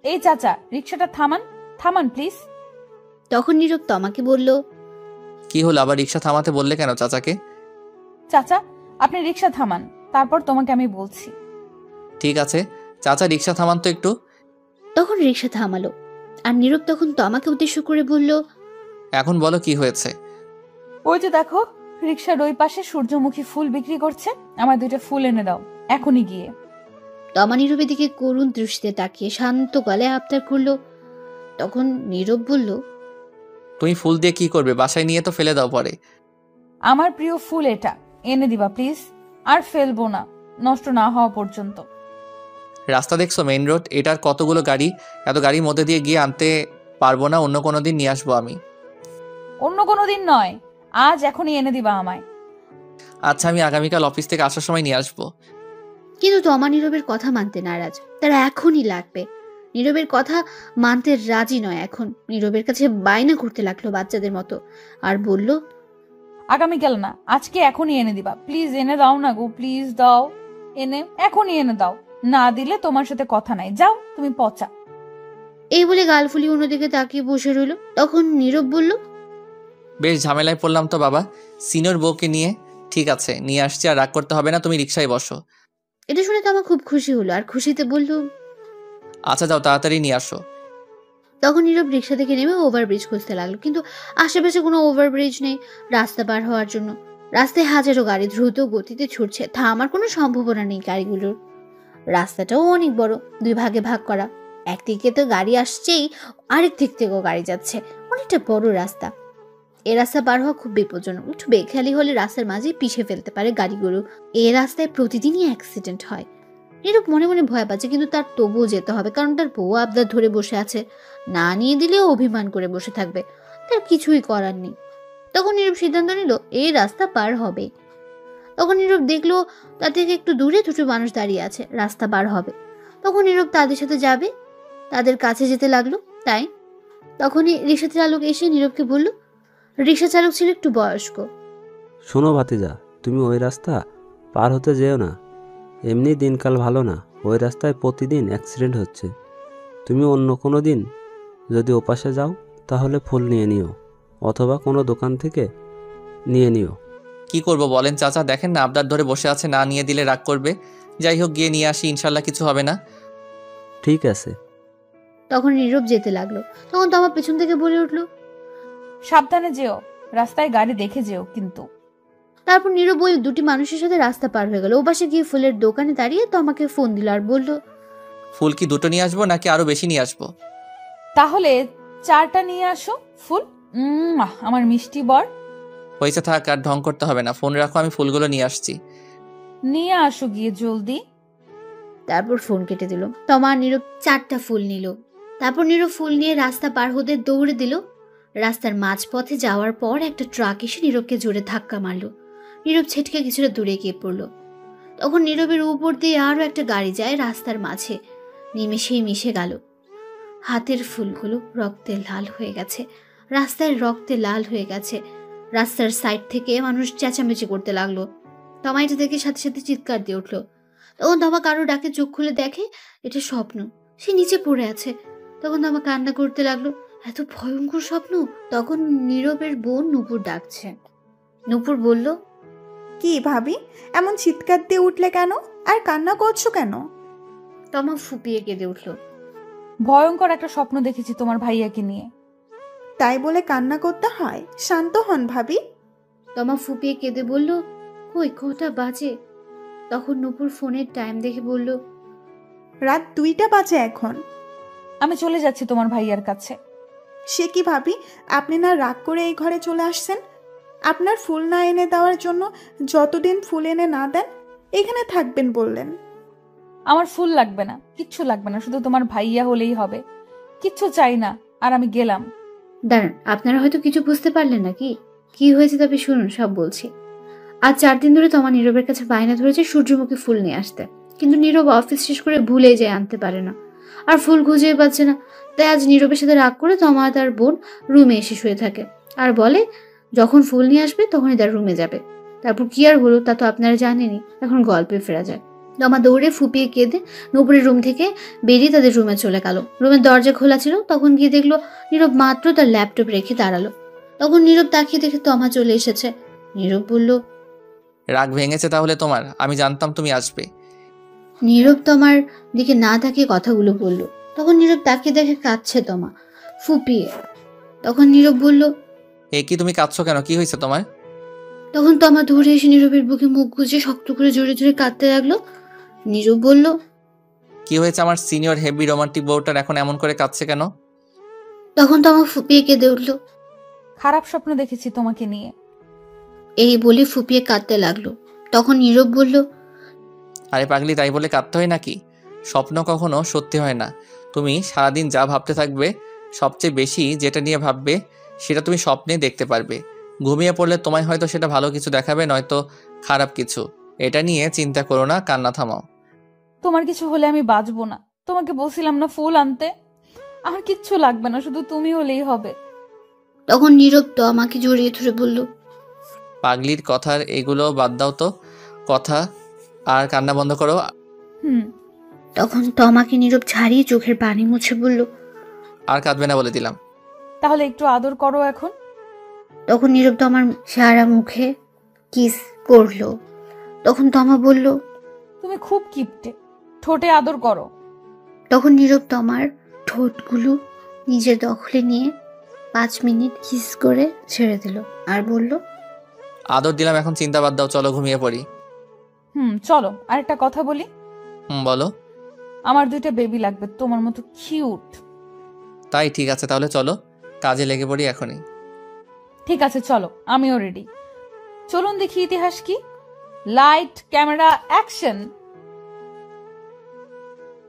এই চাচা, রিক্সাটা থামান, থামান প্লিজ। তখন নীরব তমাকে বলল, কি হলো, আবার রিক্সা থামাতে বললে কেন চাচাকে? চাচা, আপনি রিক্সা থামান, তারপর তোমাকে আমি বলছি। ঠিক আছে চাচা, রিক্সা থামান তো একটু। তখন রিক্সা থামালো আর নীরব তখন তমাকে উদ্দেশ্য করে বলল, এখন বলো কি হয়েছে? ওই যে দেখো, রিক্সার ওই পাশে সূর্যমুখী ফুল বিক্রি করছে, আমার 2টা ফুল এনে দাও এখনই গিয়ে। তমা নীরবের দিকে করুণ দৃষ্টিতে তাকিয়ে শান্ত গলায় আবদার করলো। তখন নীরব বলল, তুমি ফুল দিয়ে কি করবে? বাসায় নিয়ে তো ফেলে দাও পরে। আমার প্রিয় ফুল এটা, এনে দিবা প্লিজ, আর ফেলবো না, নষ্ট না হওয়া পর্যন্ত। রাস্তা দেখছো, মেইন রোড, এটার কতগুলো গাড়ি, এত গাড়ির মধ্যে দিয়ে গিয়ে আনতে পারবো না, অন্য কোনো দিন নিয়ে আসবো আমি। অন্য কোনো দিন নয়, আজ এখনই এনে দিবা আমায়। আচ্ছা, আমি আগামীকাল অফিস থেকে আসার সময় নিয়ে আসবো। কিন্তু তমা নীরবের কথা মানতে নারাজ, তার এখনই লাগবে। নীরবের কথা মানতে রাজি নয়। এখন নীরবের কাছে বায়না করতে লাগলো বাচ্চাদের মতো, আর বলল, আগামীকাল না, আজকে এখনই এনে দিবা প্লিজ, এনে দাও না গো, প্লিজ দাও, এনে এখনই এনে দাও, না দিলে তোমার সাথে কথা নাই, যাও তুমি পচা। এই বলে গাল ফুলিয়ে অন্যদিকে তাকিয়ে বসে রইল। তখন নীরব বলল, বেশ ঝামেলায় পড়লাম তো বাবা, সিনিয়র বউকে নিয়ে। ঠিক আছে, নিয়ে আসছি, আর রাগ করতে হবে না, তুমি রিক্সায় বসো। এটা শুনে তো আমার খুব খুশি হলো, আর খুশিতে বলল, আচ্ছা যাও, তাড়াতাড়ি নিয়ে আসো। তখন নীরব রিক্সা থেকে নেমে ওভারব্রিজ খুঁজতে লাগলো, কিন্তু আশেপাশে কোনো ওভারব্রিজ নেই রাস্তা পার হওয়ার জন্য। রাস্তায় হাজারো গাড়ি দ্রুত গতিতে ছুটছে, থামার কোনো সম্ভাবনা নেই গাড়িগুলোর। রাস্তাটাও অনেক বড়, 2 ভাগে ভাগ করা। একদিকে তো গাড়ি আসছেই, আরেক দিক থেকেও গাড়ি যাচ্ছে, অনেকটা বড় রাস্তা। এ রাস্তা পার হওয়া খুব বিপজ্জনক, একটু বেখেয়ালি হলে রাস্তার মাঝে পিষে ফেলতে পারে গাড়িগুলো। এ রাস্তায় প্রতিদিনই অ্যাক্সিডেন্ট হয়। নীরব মনে মনে ভয় পাচ্ছে, কিন্তু তার তবুও যেতে হবে, কারণ তার বউ আবদার ধরে বসে আছে, না নিয়ে দিলেও অভিমান করে বসে থাকবে, তার কিছুই করার নেই। তখন নীরব সিদ্ধান্ত নিল এই রাস্তা পার হবে। তখন নীরব দেখলো তার থেকে একটু দূরে 2টো মানুষ দাঁড়িয়ে আছে, রাস্তা পার হবে। তখন নীরব তাদের সাথে যাবে, তাদের কাছে যেতে লাগলো। তাই তখনই রিক্সা চালক এসে নীরবকে বলল, রিক্সা চালক ছিল একটু বয়স্ক। শোনো ভাতিজা, তুমি ওই রাস্তা পার হতে যেও না, এমনি দিনকাল ভালো না, ওই রাস্তায় প্রতিদিন অ্যাক্সিডেন্ট হচ্ছে। তুমি অন্য কোনো দিন যদি ওপাশে যাও তাহলে ফুল নিয়ে নিও, অথবা কোনো দোকান থেকে নিয়ে নিও। কি করব বলেন চাচা, দেখেন না আবদার ধরে বসে আছে, না নিয়ে দিলে রাগ করবে। যাই হোক, গিয়ে নিয়ে আসি, ইনশাল্লাহ কিছু হবে না। ঠিক আছে। তখন নীরব যেতে লাগলো। তখন তোমার পেছন থেকে বলে উঠলো, সাবধানে যেও, রাস্তায় গাড়ি দেখে যেও কিন্তু। তারপর নীরব ওই 2টি মানুষের সাথে রাস্তা পার হয়ে গেল। ওপাশে গিয়ে ফুলের দোকানে দাঁড়িয়ে তোমাকে ফোন দিল আর বলল, ফুল কি 2টো নিয়ে আসবো নাকি আরো বেশি নিয়ে আসবো? তাহলে 4টা নিয়ে আসো ফুল। আমার মিষ্টি বর। হয়েছে, থাক, আর ঢং করতে হবে না, ফোন রাখো, আমি ফুলগুলো নিয়ে আসছি। নিয়ে আসো গিয়ে জলদি। তারপর ফোন কেটে দিল। তমা নীরব 4টা ফুল নিল। তারপর নীরব ফুল নিয়ে রাস্তা পার হতে দৌড়ে দিল। রাস্তার মাঝপথে যাওয়ার পর একটা ট্রাক এসে নীরবকে জোরে ধাক্কা মারলো। নীরব ছেটকে কিছুটা দূরে গিয়ে পড়ল। তখন নীরবের উপর দিয়ে আরো একটা গাড়ি যায় রাস্তার মাঝে, নিমেষেই মিশে গেল। হাতের ফুলগুলো রক্তে লাল হয়ে গেছে, রাস্তায় রক্তে লাল হয়ে গেছে। রাস্তার সাইড থেকে মানুষ চেঁচামেচি করতে লাগলো। তমা এটা দেখে সাথে সাথে চিৎকার দিয়ে উঠলো। তখন তমা কারো ডাকে চোখ খুলে দেখে এটা স্বপ্ন, সে নিচে পড়ে আছে। তখন তমা কান্না করতে লাগলো, এত ভয়ঙ্কর স্বপ্ন। তখন নীরবের বোন নুপুর ডাকছে। নুপুর বলল, কি ভাবি, এমন চিৎকার দিয়ে উঠলে কেন, আর কান্না করছো কেন? তমা ফুপিয়ে কেঁদে উঠল। ভয়ঙ্কর একটা স্বপ্ন দেখেছি তোমার ভাইয়াকে নিয়ে। তাই বলে কান্না করতে হয়? শান্ত হন ভাবি। তমা ফুপিয়ে কেঁদে বলল, কই কটা বাজে? তখন নুপুর ফোনের টাইম দেখে বলল, রাত 2টা বাজে এখন। আমি চলে যাচ্ছি তোমার ভাইয়ার কাছে। সে কি ভাবি, আপনি না রাগ করে এই ঘরে চলে আসছেন? আপনার ফুল না এনে দেওয়ার জন্য যতদিন ফুল এনে না দেন এখানে থাকবেন বললেন। আমার ফুল লাগবে না, কিচ্ছু লাগবে না, শুধু তোমার ভাইয়া হলেই হবে। কিচ্ছু চাই না, আর আমি গেলাম। দাঁড়ান, আপনারা হয়তো কিছু বুঝতে পারলেন না। কি হয়েছে তবে শুনুন, সব বলছি। আজ 4 দিন ধরে তোমার নীরবের কাছে বায়না ধরেছে সূর্যমুখী ফুল নিয়ে আসতে, কিন্তু নীরব অফিস শেষ করে ভুলে যায়, আনতে পারে না, আর ফুল খুঁজেই পাচ্ছে না। তাই আজ নীরবের সাথে রাগ করে তমা তার বোন রুমে এসে শুয়ে থাকে আর বলে যখন ফুল নিয়ে আসবে তখনই তার রুমে যাবে। তারপর কি আর হলো তা তো আপনারা জানেনই। এখন গল্পে ফেরা যায়। তমা দৌড়ে ফুপিয়ে কেঁদে নূপুরের রুম থেকে বেরিয়ে তাদের রুমে চলে গেল। রুমের দরজা খোলা ছিল, তখন গিয়ে দেখলো নীরব মাত্র তার ল্যাপটপ রেখে দাঁড়ালো। তখন নীরব তাকিয়ে দেখে তমা চলে এসেছে। নীরব বলল, রাগ ভেঙেছে তাহলে তোমার? আমি জানতাম তুমি আসবে। নীরব তমার দিকে না তাকিয়ে কথাগুলো বলল। তখন নীরব তাকিয়ে দেখে কাঁদছে তমা, ফুপিয়ে। তখন নীরব বলল, এ কি, তুমি কাঁদছো কেন? কি হয়েছে তোমার? তখন তমা দৌড়ে এসে নীরবের বুকে মুখ গুজে শক্ত করে জোরে জোরে কাঁদতে লাগলো। নীরব বলল, কি হয়েছে? আমার সিনিয়র হেভি রোমান্টিক বউটার এখন এমন করে কাঁদছে কেন? তখন তমা ফুপিয়ে কেঁদে উঠল। খারাপ স্বপ্ন দেখেছি তোমাকে নিয়ে। এই বলে ফুপিয়ে কাঁদতে লাগলো। তখন নীরব বলল, আরে পাগলি, তাই বলে কাঁদতে হয় নাকি? স্বপ্ন কখনো সত্যি হয় না। তুমি সারাদিন যা ভাবতে থাকবে, সবচেয়ে বেশি যেটা নিয়ে ভাববে সেটা তুমি স্বপ্নে দেখতে পারবে। ঘুমিয়ে পড়লে তোমায় হয়তো সেটা ভালো কিছু দেখাবে, নয়তো খারাপ কিছু। এটা নিয়ে চিন্তা করো না, কান্না থামাও। তোমার কিছু হলে আমি বাঁচবো না। তোমাকে বলছিলাম না ফুল আনতে? আমার কিচ্ছু লাগবে না, শুধু তুমি হলেই হবে। তখন নীরব তো আমাকে জড়িয়ে ধরে বলল, পাগলির কথার এগুলো বাদ দাও তো, কথা আর কান্না বন্ধ করো। তখন তো আমাকে নীরব ছাড়িয়ে চোখের পানি মুছে বলল, আর কাঁদবে না বলে দিলাম। তাহলে একটু আদর করো এখন। তখন নীরব তো আমার সারা মুখে কিস করলো। তখন তমা বলল, তুমি খুব কিপটে, ঠোঁটে আদর করো। তখন নীরব তো আমার ঠোঁটগুলো নিজের দখলে নিয়ে 5 মিনিট কিস করে ছেড়ে দিল আর বলল, আদর দিলাম, এখন চিন্তা বাদ দাও, চলো ঘুমিয়ে পড়ি। চলো। আরেকটা কথা বলি। বলো। আমার 2টা বেবি লাগবে, তোমার মতো কিউট। তাই ঠিক আছে, তাহলে চলো কাজে লেগে পড়ি এখনই। ঠিক আছে চলো, আমিও রেডি। চলুন দেখি ইতিহাস কি। Light, camera, action.